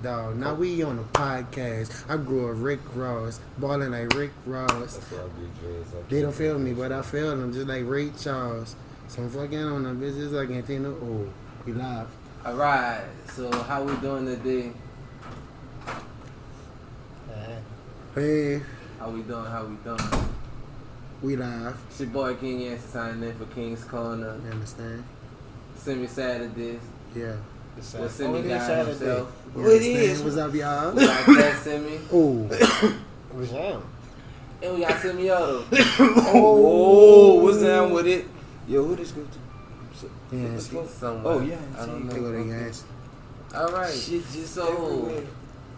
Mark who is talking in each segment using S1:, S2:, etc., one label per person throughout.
S1: dog. Now we on a podcast. I grew up Rick Ross, balling like Rick Ross.
S2: That's why I be dreads.
S1: They don't feel me, but I feel them just like Ray Charles. So I'm fucking on them bitches like Antino. Oh, we live.
S3: Alright, so how we doing today?
S1: Hey,
S3: How we doing?
S1: we live.
S3: It's your boy King Yancey signing in for King's Corner.
S1: You understand?
S3: Semi Saturdays.
S1: Yeah.
S3: With Semi guy himself.
S1: You understand? What's up, y'all?
S3: We got that Semi.
S1: Oh.
S4: What's down?
S3: And we got Semi Otto.
S2: Oh, what's down with it? Yo, who this go to?
S1: Yeah.
S3: Somewhere.
S2: Oh, yeah.
S3: I don't
S1: They go to
S3: know.
S1: gas.
S3: Alright.
S2: Shit just
S3: So,
S2: everywhere.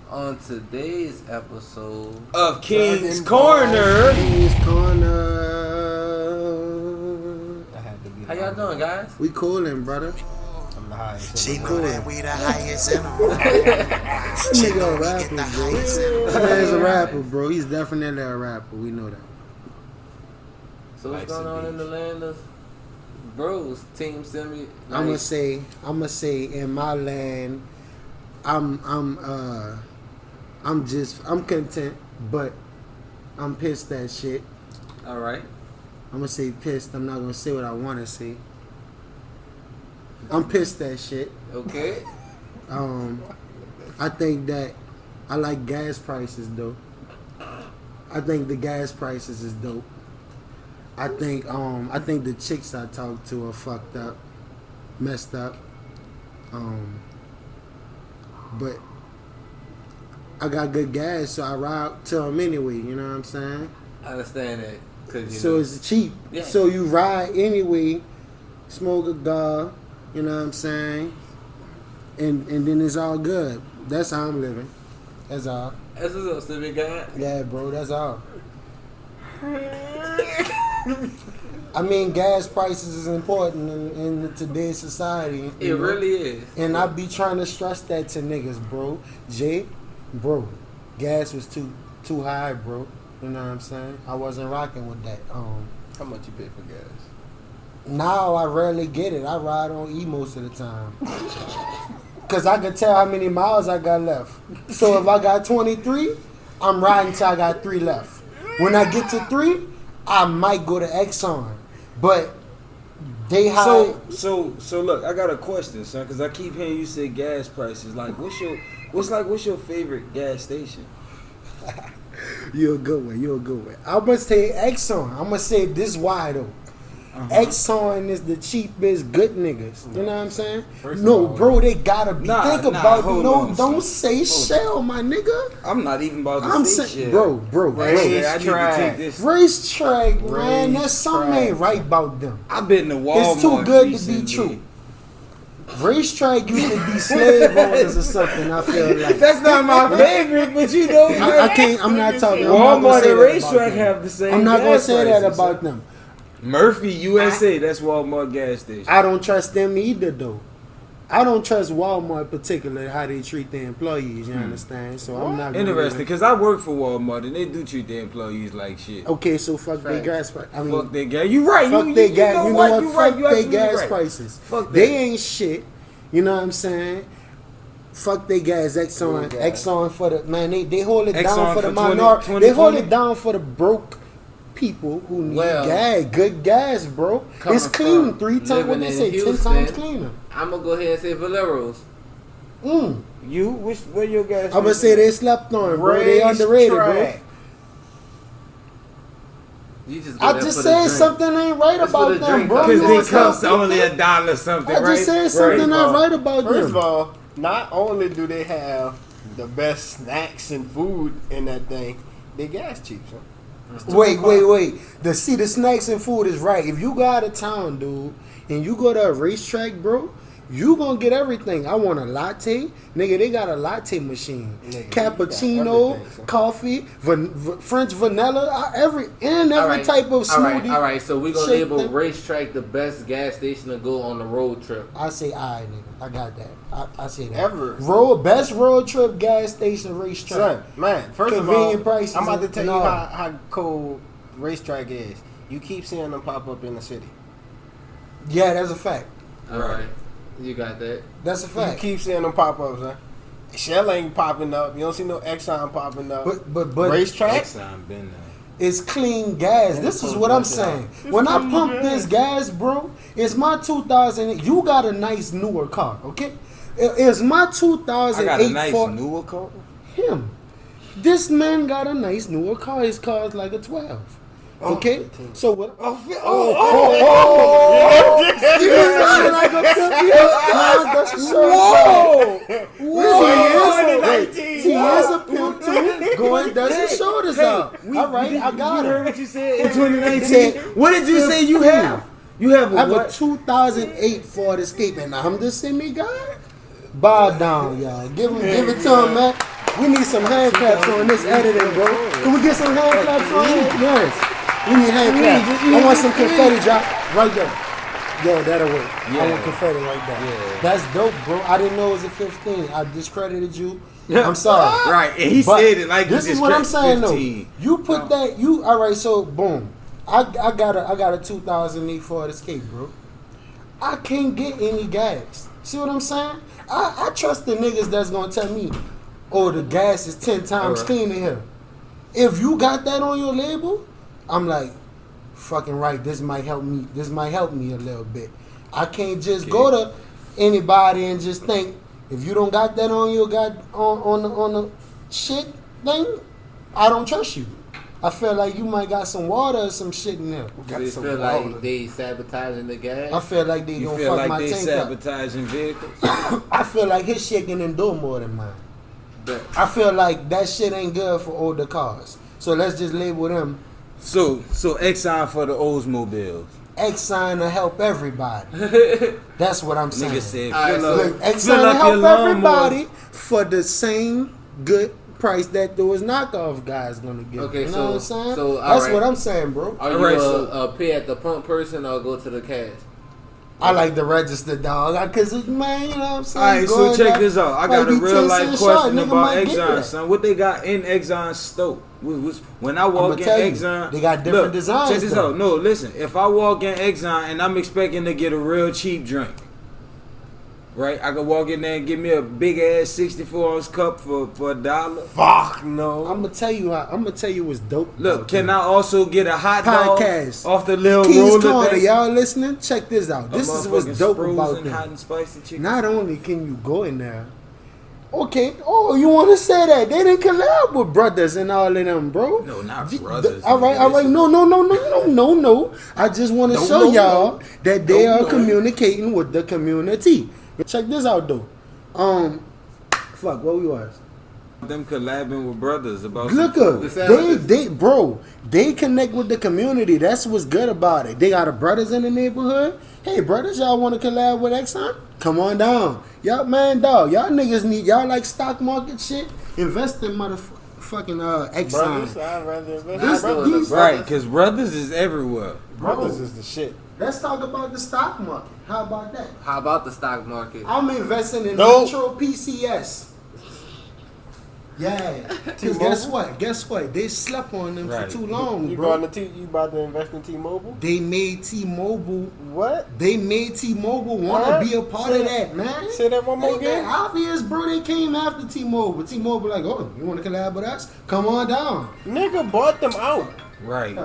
S3: on today's episode
S2: Of King's Corner.
S1: King's Corner.
S4: I had to be.
S3: how y'all doing, guys?
S1: We coolin', brother.
S4: I'm the highest.
S5: She knew that we the highest in the room.
S1: Nigga a rapper, bro. That man's a rapper, bro. He's definitely a rapper. We know that.
S3: So what's
S2: Life's
S3: going
S2: a
S3: on in
S2: beach.
S3: the land of bros? Team Semi.
S1: I'ma say in my land, I'm content, but I'm pissed at shit.
S3: Alright.
S1: I'm gonna say pissed. I'm not gonna say what I wanna say. I'm pissed at shit.
S3: Okay.
S1: I think that I like gas prices though. I think the gas prices is dope. I think the chicks I talk to are fucked up, messed up. But I got good gas, so I ride to them anyway. You know what I'm saying?
S3: I understand that. Cause you
S1: So
S3: know,
S1: it's cheap.
S3: Yeah.
S1: So you ride anyway, smoke a dog. You know what I'm saying? And then it's all good. That's how I'm living. That's all.
S3: that's what's up, Semi guy.
S1: Yeah, bro. That's all. I mean, gas prices is important in today's society.
S3: It
S1: you know?
S3: really is.
S1: And I be trying to stress that to niggas, bro. Bro, gas was too high, bro. You know what I'm saying? I wasn't rocking with that.
S4: How much you pay for gas?
S1: Now I rarely get it. I ride on E most of the time. Cause I can tell how many miles I got left. So if I got 23, I'm riding till I got 3 left. When I get to 3, I might go to Exxon. But they high.
S2: So look, I got a question, son, because I keep hearing you say gas prices. Like, what's your favorite gas station?
S1: You're a good one. I'm gonna say Exxon. I'm gonna say this why though. Exxon is the cheapest good niggas. You know what I'm saying?
S4: First of
S1: No,
S4: all,
S1: bro, they gotta be. Think about
S2: hold
S1: no.
S2: on,
S1: Don't
S2: son.
S1: say Shell, my nigga.
S2: I'm not even about to
S1: I'm
S2: say
S1: saying,
S2: shit.
S1: bro.
S2: I need to take this.
S1: Racetrack, man. That's something
S4: Racetrack.
S1: ain't right about them.
S2: I've been to Walmart.
S1: It's too good to be
S2: recently.
S1: true. Racetrack used to be slave owners or something. I feel like
S2: That's not my favorite, but you know,
S1: I can't. I'm not talking. I'm not gonna
S2: Walmart
S1: say
S2: and
S1: that about
S2: Racetrack
S1: them.
S2: have the same.
S1: I'm not gonna
S2: gas
S1: say that
S2: prices,
S1: about
S2: son.
S1: them.
S2: Murphy USA, that's Walmart gas station.
S1: I don't trust them either, though. I don't trust Walmart particularly how they treat their employees. You understand? So I'm not gonna-
S2: Interesting, because I work for Walmart and they do treat their employees like shit.
S1: Okay, so fuck their
S3: Facts.
S1: gas price. I mean,
S2: Fuck their gas. You right.
S1: fuck
S2: you,
S1: their
S2: you
S1: gas.
S2: know
S1: You know
S2: what?
S1: what?
S2: You
S1: Fuck
S2: right. You
S1: their
S2: absolutely
S1: gas
S2: right.
S1: prices.
S2: Fuck
S1: They
S2: that.
S1: ain't shit. You know what I'm saying? Fuck they gas. Exxon,
S4: Good gas.
S1: Exxon for the man. They hold it
S2: Exxon
S1: down for the
S2: for 20
S1: minority. They hold
S2: 2020?
S1: it down for the broke people who need
S3: Well,
S1: gas. Good gas, bro.
S3: coming
S1: It's clean
S3: from
S1: 3 times. What
S3: living
S1: they
S3: in
S1: say? 10
S3: Houston,
S1: times cleaner.
S3: I'm gonna go ahead and say Valero's.
S2: You? Where your gas
S1: I'm gonna say they slept on, bro. They
S4: Racetrack.
S1: underrated, bro.
S3: You just go
S1: I
S3: there
S1: just
S3: for
S1: said
S3: the drink.
S1: something ain't right
S3: It's for
S1: about
S3: the
S1: them,
S3: drink,
S1: bro.
S3: though.
S1: You
S2: Because
S1: wanna
S2: they cost
S1: stop
S2: only
S1: it?
S2: $1 something,
S1: I
S2: right?
S1: just said something not right about
S4: First
S1: them.
S4: of all, not only do they have the best snacks and food in that thing, they gas cheap, son.
S1: Wait. The snacks and food is right. If you go out of town, dude, and you go to a racetrack, bro, you gonna get everything. I want a latte, nigga. They got a latte machine,
S4: Nigga,
S1: cappuccino,
S4: you got everything, son.
S1: coffee, French vanilla, every
S3: Alright,
S1: type of smoothie.
S3: All right. So we gonna
S1: shake
S3: label
S1: thing.
S3: Racetrack the best gas station to go on the road trip.
S1: I say, alright, nigga. I got that. I say that.
S4: Ever.
S1: Best road trip gas station racetrack.
S4: Son, man, first of
S1: Convenient
S4: all,
S1: prices
S4: I'm about to tell
S1: and
S4: you
S1: all.
S4: how cold Racetrack is. You keep seeing them pop up in the city.
S1: Yeah, that's a fact.
S3: All right. You got that.
S1: That's a
S4: You
S1: fact.
S4: keep seeing them pop up, son. Shell ain't popping up. You don't see no Exxon popping up.
S1: But
S4: Racetrack?
S2: Exxon been there.
S1: it's clean gas. This is what I'm saying. When I pump this gas, bro, it's my 2000. You got a nice newer car, okay? It's my
S2: I
S1: 2008
S2: got a nice
S1: Ford.
S2: newer car.
S1: Him. This man got a nice newer car. His car is like a 12. Okay? So what? He is a pimp too. Go and dust his shoulders out. All right, I got
S2: You heard
S1: it.
S2: what you said in 2019? What did you say you have? You have
S1: I have a
S2: what?
S1: 2008 Ford Escape, and I'm the semi guy. Bow down, y'all. Give it to him, man. We need some hand claps on this editing, bro. Can we get some hand claps on it? Yes. We need hand claps. I want some confetti drop right there. Yo, that'll work. I want confetti right there.
S2: Yeah.
S1: That's dope, bro. I didn't know it was a 15. I discredited you. I'm sorry.
S2: Right, and he
S1: But
S2: said it like
S1: this
S2: you
S1: is what I'm saying
S2: 15.
S1: though. You put that all right. So boom, I got a 2008 Ford Escape, bro. I can't get any gas. See what I'm saying? I trust the niggas that's gonna tell me, oh, the gas is 10 times cleaner here. If you got that on your label, I'm like, fucking right. This might help me. This might help me a little bit. I can't just go to anybody and just think, if you don't got that on your on the shit thing, I don't trust you. I feel like you might got some water or some shit in there.
S3: Do you feel like they sabotaging the gas?
S1: I feel like they
S2: You
S1: gonna
S2: feel
S1: fuck
S2: like
S1: my
S2: they
S1: tank up.
S2: sabotaging vehicles?
S1: I feel like his shit can endure more than mine.
S3: But
S1: I feel like that shit ain't good for older cars. So let's just label them
S2: So Exxon for the Oldsmobiles.
S1: Exxon to help everybody. That's what I'm saying.
S2: Nigga said,
S3: All right,
S2: fill
S3: so
S2: up,
S1: Look, Exxon
S2: fill
S1: to
S2: up your
S1: help
S2: lawnmower.
S1: everybody for the same good price that those knockoff guys gonna get.
S3: Okay,
S1: you know
S3: so-
S1: what I'm saying?
S3: so,
S1: That's
S3: alright.
S1: what I'm saying, bro.
S3: are you
S2: Alright, so-
S3: a pay at the pump person or go to the cash?
S1: I like the registered dog, cause man, you know what I'm saying.
S2: Alright, so
S1: Going
S2: check
S1: back,
S2: this out. I
S1: might
S2: got a
S1: be
S2: real
S1: 10
S2: life
S1: cents short,
S2: question
S1: nigga
S2: about
S1: might get
S2: Exxon,
S1: that.
S2: son. What they got in Exxon's stove? When I walk in
S1: tell you,
S2: Exxon,
S1: they got different
S2: look,
S1: designs,
S2: Check this
S1: though.
S2: out. No, listen. If I walk in Exxon and I'm expecting to get a real cheap drink, right? I can walk in there and get me a big ass 64-ounce cup for $1.
S4: Fuck no.
S1: I'm gonna tell you what's dope.
S2: Look,
S1: about
S2: can
S1: this.
S2: I also get a hot dog
S1: Podcast.
S2: off the little
S1: King's
S2: roller
S1: Corner,
S2: thing?
S1: y'all listening? Check this out. This is what's
S2: Motherfucking
S1: dope
S2: Sproles
S1: about
S2: and hot
S1: them.
S2: and spicy chicken.
S1: Not only can you go in there, okay. Oh, you want to say that they didn't collab with brothers and all of them, bro?
S2: No, not
S1: Th-
S2: brothers,
S1: all right,
S2: nigga.
S1: all right.
S2: This
S1: No. I just want to show y'all that they are
S2: no.
S1: communicating with the community. Check this out, though. Fuck, what we was.
S2: Them collabing with brothers about
S1: Look
S2: some
S1: up,
S3: The sandwiches.
S1: they connect with the community. That's what's good about it. They got a brothers in the neighborhood. Hey, brothers, y'all want to collab with Exxon? Come on down, y'all, man, dog. Y'all niggas need y'all like stock market shit. Invest in motherfucking Exxon.
S4: Brothers, I'd rather invest in
S1: This-
S4: brothers.
S1: these-
S2: Right, because brothers is everywhere.
S4: Brothers is the shit.
S1: Let's talk about the stock market. How about that?
S3: How about the stock market?
S1: I'm investing in
S4: Nope.
S1: Metro PCS. Yeah, because guess what? They slept on them
S2: Right.
S1: for too long,
S4: You
S1: bro.
S4: you about to invest in T-Mobile?
S1: They made T-Mobile.
S4: What?
S1: They made T-Mobile want
S4: Huh?
S1: to be a part of that, man.
S4: Say that one more
S1: Ain't that
S4: again.
S1: obvious, bro. They came after T-Mobile. T-Mobile like, oh, you want to collab with us? Come on down.
S4: Nigga bought them out.
S2: Right.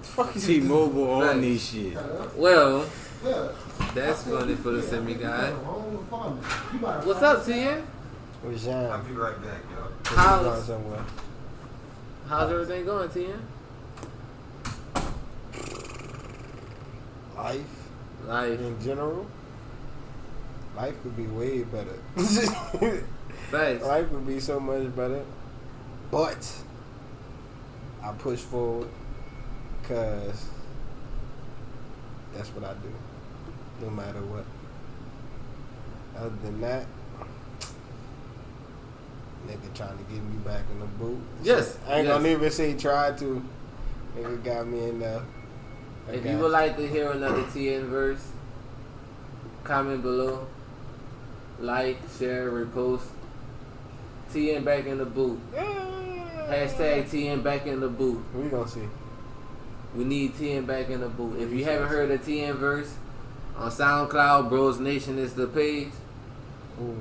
S4: Fuck is
S2: T-Mobile on
S3: Right.
S2: this shit.
S3: Well,
S1: Yeah.
S3: that's funny for the semi guy.
S1: Home apartment. You better
S3: What's
S1: find
S3: up, Tien?
S4: Where's John?
S6: be right back, y'all.
S3: How's
S4: Somewhere.
S3: how's everything going, Tien?
S4: Life
S3: Life.
S4: in general. Life could be way better.
S3: Thanks.
S4: Life would be so much better. But I push forward because that's what I do. No matter what. Other than that, nigga trying to get me back in the boot.
S3: Yes,
S4: I ain't
S3: yes.
S4: gonna even say try to. Nigga got me in there. I
S3: If
S4: got
S3: you would like to hear another TN verse, comment below. Like, share, repost. TN back in the boot. Hashtag TN back in the boot.
S4: We gonna see.
S3: We need TN back in the boot. If you haven't heard the TN verse, on SoundCloud, Bros Nation is the page.
S4: Ooh.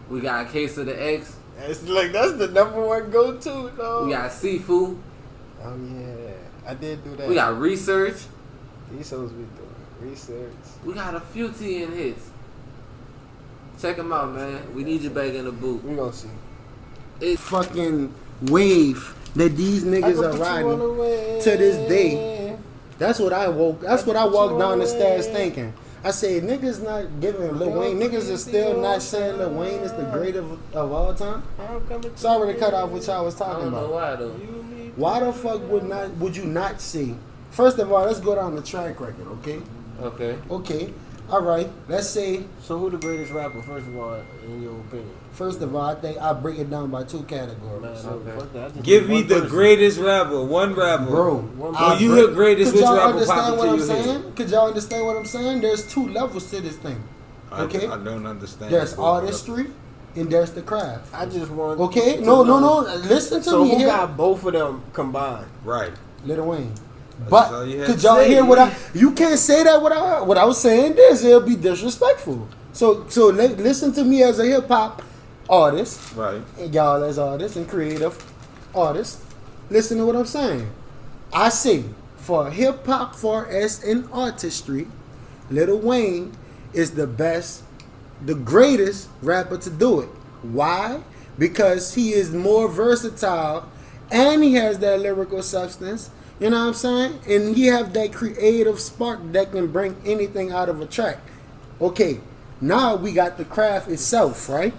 S3: We got a case of the X.
S4: It's like that's the number one go-to, though.
S3: We got Seafood.
S4: Oh yeah, I did do that.
S3: We got Research.
S4: These shows we doing research.
S3: We got a few TN hits. Check them out, man. We need you back in the booth.
S4: We gonna see.
S3: It's
S1: Fucking wave that these niggas are riding to this day. That's what I woke. That's what I walked down the stairs thinking. I said niggas not giving Lil Wayne. Niggas are still not saying Lil Wayne is the greatest of all time. Sorry to cut off what y'all was
S3: I
S1: talking
S3: don't know
S1: about.
S3: why though.
S1: Why the fuck would you not see? First of all, let's go down the track record, okay?
S3: Okay.
S1: Okay. All right. Let's say
S4: So who the greatest rapper, first of all, in your opinion?
S1: first of all, I think I break it down by two categories.
S4: Man,
S3: Okay.
S4: fuck that. I just
S2: Give
S4: need
S2: me
S4: one
S2: the
S4: person.
S2: greatest rapper, one rapper.
S1: Bro,
S2: When you hear greatest,
S1: could
S2: which
S1: y'all
S2: rapper
S1: understand
S2: pop
S1: what I'm
S2: into your head?
S1: saying? Could y'all understand what I'm saying? There's two levels to this thing. Okay?
S2: I don't understand.
S1: There's artistry and there's the craft.
S4: I just want.
S1: Okay?
S4: to
S1: No.
S4: know.
S1: Listen to
S4: So
S1: me
S4: who
S1: here.
S4: got both of them combined?
S2: Right.
S1: Lil Wayne.
S2: That's
S1: But
S2: all you had
S1: could
S2: to
S1: y'all
S2: say.
S1: hear what you can't say that what I was saying this, it'll be disrespectful. So listen to me as a hip hop artist,
S2: Right.
S1: and y'all as artists and creative artists. Listen to what I'm saying. I say for hip hop for us in artistry, Lil Wayne is the best, the greatest rapper to do it. Why? Because he is more versatile and he has that lyrical substance. You know what I'm saying? And he have that creative spark that can bring anything out of a track. Okay, now we got the craft itself, right?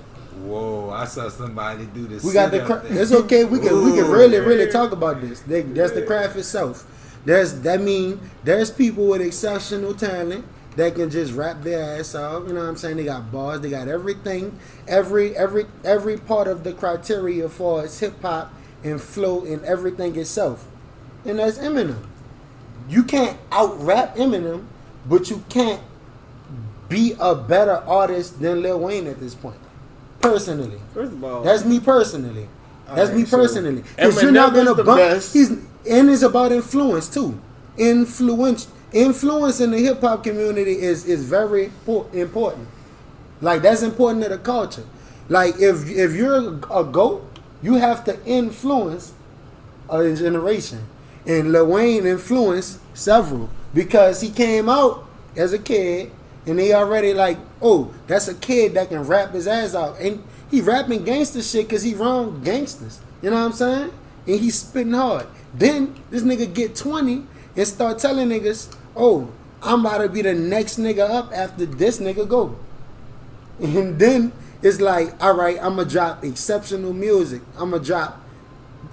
S2: Whoa, I saw somebody do this.
S1: We got the craft. It's okay. We can really talk about this. There's the craft itself. There's people with exceptional talent that can just rap their ass off. You know what I'm saying? They got bars. They got everything. Every part of the criteria for its hip hop and flow and everything itself. And that's Eminem. You can't out rap Eminem, but you can't be a better artist than Lil Wayne at this point. Personally.
S4: First of all,
S1: That's me personally. That's me
S4: Alright, so
S1: personally. Because you're
S4: Eminem
S1: not gonna
S4: is the
S1: bump.
S4: best.
S1: And it's about influence too. Influence in the hip hop community is very important. Like that's important to the culture. Like if you're a GOAT, you have to influence a generation. And Lil Wayne influenced several because he came out as a kid and they already like, oh, that's a kid that can rap his ass out. And he rapping gangster shit because he wrong gangsters. You know what I'm saying? And he's spitting hard. Then this nigga get 20 and start telling niggas, oh, I'm about to be the next nigga up after this nigga go. And then it's like, all right, I'm going to drop exceptional music. I'm going to drop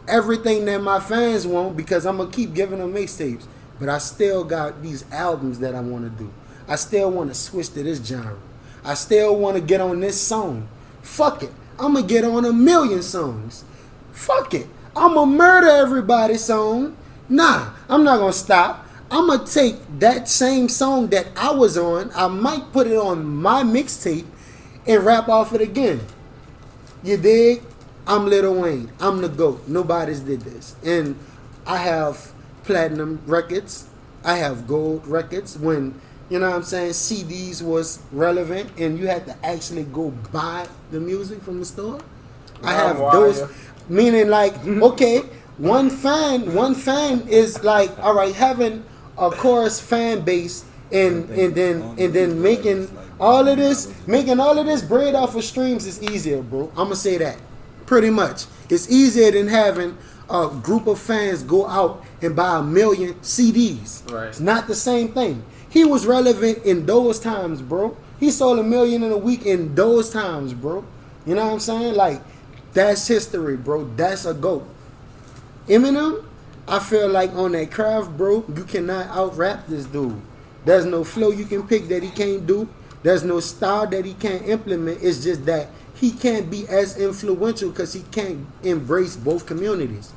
S1: everything that my fans want because I'm going to keep giving them mixtapes. But I still got these albums that I want to do. I still want to switch to this genre. I still want to get on this song. Fuck it. I'm going to get on 1,000,000 songs. Fuck it. I'm going to murder everybody's song. Nah, I'm not going to stop. I'm going to take that same song that I was on. I might put it on my mixtape and rap off it again. You dig? I'm Lil Wayne. I'm the GOAT. Nobody's did this. And I have platinum records. I have gold records. When, you know what I'm saying, CDs was relevant and you had to actually go buy the music from the store. I have those. Meaning like, okay, one fan is like, all right, having a chorus fan base and then making all of this bread off of streams is easier, bro. I'm gonna say that. Pretty much. It's easier than having a group of fans go out and buy 1,000,000 CDs.
S3: Right.
S1: It's not the same thing. He was relevant in those times, bro. He sold 1,000,000 in a week in those times, bro. You know what I'm saying? Like, that's history, bro. That's a GOAT. Eminem, I feel like on that craft, bro, you cannot out-rap this dude. There's no flow you can pick that he can't do. There's no style that he can't implement. It's just that he can't be as influential because he can't embrace both communities.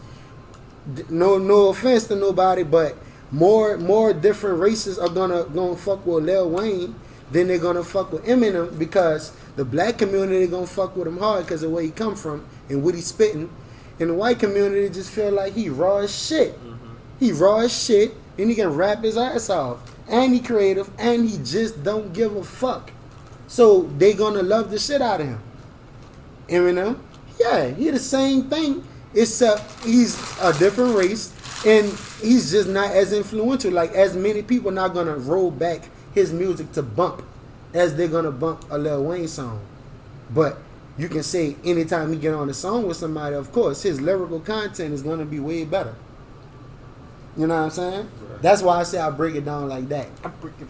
S1: No offense to nobody, but more different races are gonna fuck with Lil Wayne than they're gonna fuck with Eminem because the black community gonna fuck with him hard because of where he come from and what he's spitting. And the white community just feel like he raw as shit. Mm-hmm. He raw as shit and he can rap his ass off. And he creative and he just don't give a fuck. So they gonna love the shit out of him. Eminem, yeah, he the same thing, except he's a different race and he's just not as influential. Like as many people not gonna roll back his music to bump as they're gonna bump a Lil Wayne song. But you can say anytime he get on a song with somebody, of course, his lyrical content is gonna be way better. You know what I'm saying? Right. That's why I say I break it down like that.
S4: I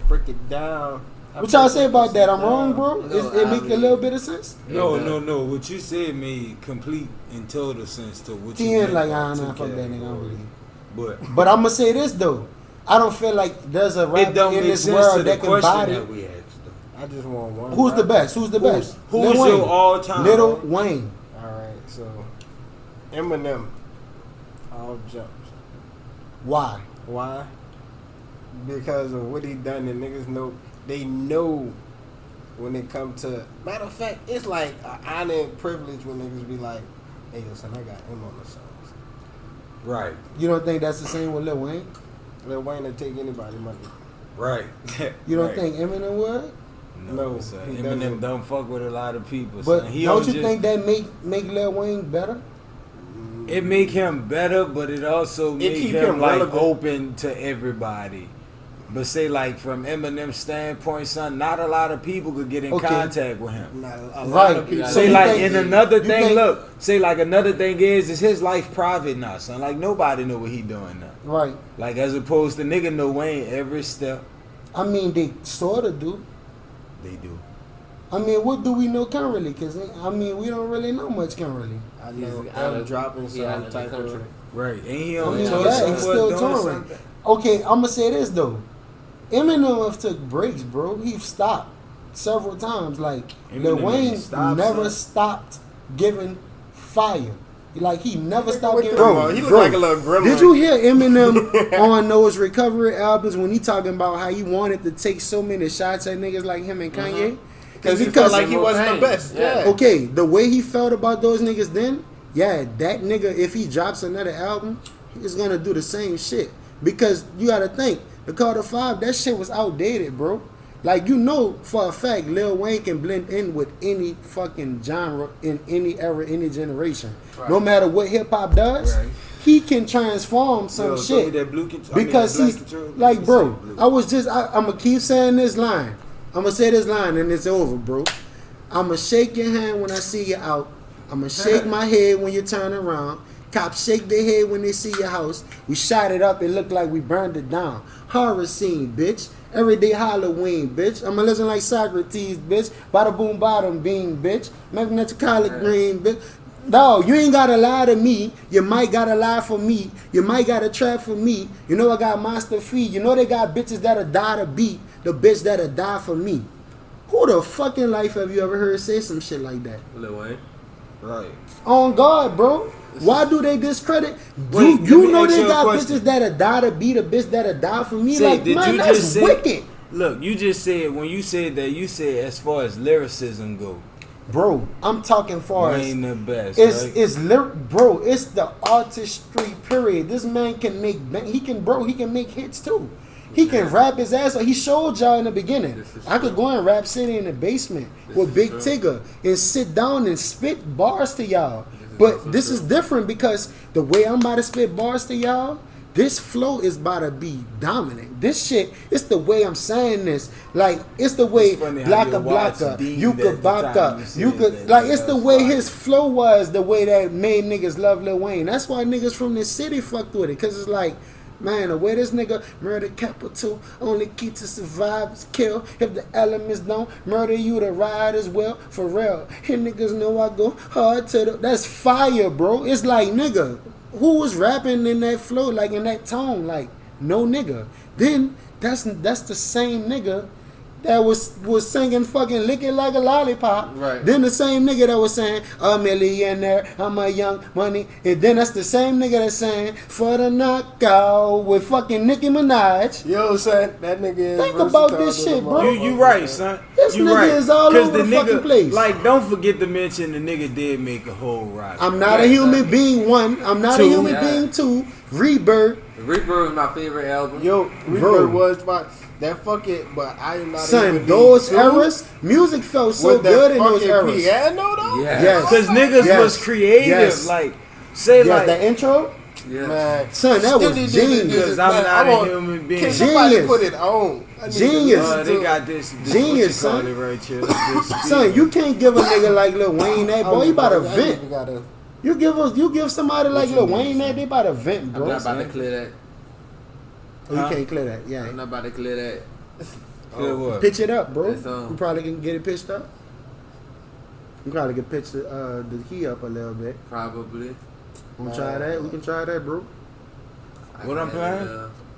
S4: break it down.
S1: What y'all say about that? I'm wrong, bro? It make a little bit of sense?
S2: No. What you said made complete and total sense to what you
S1: Ten
S2: meant.
S1: like, nah, fuck that nigga, I don't believe.
S2: But
S1: I'm going to say this, though. I don't feel like there's a rapper in this world that can body.
S2: That we asked, though.
S4: I just want one.
S1: Who's the best? Who's
S2: Who's your all-time?
S1: Lil Wayne.
S4: All right, so Eminem, all jumps.
S1: Why?
S4: Why? Because of what he done, and niggas know. They know when it come to. Matter of fact, it's like an honor and privilege when niggas be like, "Hey, yo, son, I got him on the songs."
S2: Right.
S1: You don't think that's the same with Lil Wayne?
S4: Lil Wayne will take anybody money.
S2: Right.
S1: You don't think Eminem would?
S4: No,
S2: son.
S4: he
S2: Eminem
S4: doesn't.
S2: don't fuck with a lot of people.
S1: But
S2: son.
S1: don't you think that make Lil Wayne better?
S2: It make him better, but it also make
S4: keep
S2: him
S4: him
S2: like
S4: relevant.
S2: open to everybody. But say like from Eminem's standpoint, son, not a lot of people could get in contact with him.
S4: Not a
S1: Right.
S4: lot of people.
S2: Say
S1: you
S2: like,
S1: think-
S2: and another
S1: you
S2: thing,
S1: think-
S2: look, say like another thing is his life private now, son. Like nobody know what he doing now.
S1: Right.
S2: Like as opposed to nigga know Wayne every step.
S1: I mean, they sort of do.
S2: They do.
S1: I mean, what do we know currently? Because, I mean, we don't really know much currently.
S4: I know
S3: He's out
S4: I'm
S3: of-
S4: dropping
S3: he out
S4: some
S3: of
S4: type
S3: the
S4: of.
S3: country.
S2: Right. Ain't he
S1: I
S2: on
S1: mean,
S2: tour
S1: yeah,
S2: somewhere
S1: he's still
S2: doing
S1: touring.
S2: something?
S1: Okay, I'm going to say this, though. Eminem have took breaks, bro. He stopped several times. Like, Lil
S2: Eminem
S1: Wayne
S2: ain't stopped,
S1: never
S2: son.
S1: stopped giving fire. Like, he never stopped
S4: With
S1: giving
S4: the-
S1: fire.
S4: he look like a little gremlin.
S1: Did you hear Eminem on those recovery albums when he talking about how he wanted to take so many shots at niggas like him and Kanye?
S4: Because he felt like he wasn't the best.
S3: Yeah.
S4: Yeah.
S1: Okay, the way he felt about those niggas then, yeah, that nigga, if he drops another album, he's gonna do the same shit. Because you gotta think, the Carter 5, that shit was outdated, bro. Like, you know for a fact, Lil Wayne can blend in with any fucking genre in any era, any generation.
S3: Right.
S1: No matter what hip hop does,
S2: Right.
S1: he can transform some
S2: Yo,
S1: shit.
S2: throw me that blue
S1: Because
S2: that black
S1: he's
S2: control.
S1: like,
S2: Let's
S1: bro,
S2: say blue.
S1: I'm gonna keep saying this line. I'm gonna say this line and it's over, bro. I'm gonna shake your hand when I see you out. I'm gonna shake my head when you turn around. Cops shake their head when they see your house. We shot it up, it looked like we burned it down. Horror scene, bitch. Everyday Halloween, bitch. I'ma listen like Socrates, bitch. Bada boom, bottom beam, bitch. Magnetic collard green, bitch. No, you ain't gotta lie to me. You might gotta lie for me. You might gotta trap for me. You know I got monster feet. You know they got bitches that'll die to beat the bitch that'll die for me. Who the fucking life have you ever heard say some shit like that?
S3: Lil Wayne.
S2: Right.
S1: On God, bro. Why do they discredit?
S2: Wait,
S1: you
S2: let me
S1: know
S2: ask
S1: they
S2: you a
S1: got
S2: question.
S1: bitches that'll die to beat a bitch that'll die for me.
S2: Say,
S1: Like,
S2: did
S1: man,
S2: you
S1: that's
S2: just say,
S1: wicked.
S2: Look, you just said, when you said that, you said as far as lyricism go,
S1: Bro, I'm talking far as
S2: Wayne the best,
S1: it's
S2: right?
S1: bro, it's the artistry period. This man can make he can make hits too. He can rap his ass off. He showed y'all in the beginning. I could go and rap City in the basement with Big Tigger and sit down and spit bars to y'all. But this is different because the way I'm about to spit bars to y'all, this flow is about to be dominant. This shit, it's the way I'm saying this. Like, it's the way
S2: It's funny how you
S1: Blocka
S2: watch
S1: Blocka,
S2: Dean
S1: you
S2: at
S1: could
S2: the
S1: Baka,
S2: time you
S1: you
S2: said
S1: could,
S2: that.
S1: like, it's the
S2: That's
S1: way
S2: fire.
S1: his flow was, the way that made niggas love Lil Wayne. That's why niggas from the city fucked with it. Because it's like, man, the way this nigga murder capital, only key to survive is kill. If the elements don't murder you, to ride as well. For real. And niggas know I go hard to the... That's fire, bro. It's like, nigga, who was rapping in that flow, like in that tone? Like, no nigga. Then, that's the same nigga that was singing fucking Lick It Like a Lollipop.
S3: Right.
S1: Then the same nigga that was saying, a millionaire, I'm a young money. And then that's the same nigga that's saying, for the knockout with fucking Nicki Minaj.
S4: Yo, son, that nigga is
S1: Think about
S4: versatile
S1: this
S4: to the
S1: shit, bro.
S4: motherfucker.
S2: You right, son.
S1: This
S2: you
S1: nigga
S2: right.
S1: is all
S2: 'Cause
S1: over the fucking place.
S2: Like, don't forget to mention the nigga did make a whole rock.
S1: I'm not a human being, one. I'm not a
S2: Two.
S1: human being, two. Rebirth.
S3: Rebirth is my favorite album.
S4: Yo,
S1: Bro.
S4: Rebirth was my that fucking. But I am not.
S1: Son,
S4: even
S1: those
S4: being true
S1: eras, music felt so
S4: with that
S1: good in those
S4: fucking
S1: eras.
S4: piano though.
S3: Yeah.
S1: Yes.
S2: Because niggas
S1: Yes.
S2: was creative.
S1: Yes.
S2: Like, say
S1: Yeah,
S2: like.
S1: the intro,
S3: Yeah.
S4: Man,
S1: son, that was genius.
S2: Because I'm not a human being.
S4: Can somebody
S1: Genius.
S4: put it on? I need to
S1: Genius.
S4: listen
S2: They
S4: to
S2: got this
S1: Genius,
S2: what you call
S1: son.
S2: it right here. This
S1: Son, you can't give a nigga like Lil Wayne that, boy. You about to vent.
S4: Gotta,
S1: You give somebody like
S2: What
S1: Lil
S2: you
S1: Wayne
S2: mean,
S1: that,
S2: son?
S1: they about to vent,
S3: I'm
S1: bro.
S3: not about to clear that.
S1: Oh, you
S2: Huh?
S1: can't clear that. Yeah.
S3: I'm not about to clear that.
S2: Clear what?
S1: Pitch it up, bro.
S3: That song.
S1: You probably can get it pitched up. You probably can pitch the key up a little bit.
S3: Probably.
S1: We can try that. We can try that, bro.
S2: What I'm playing?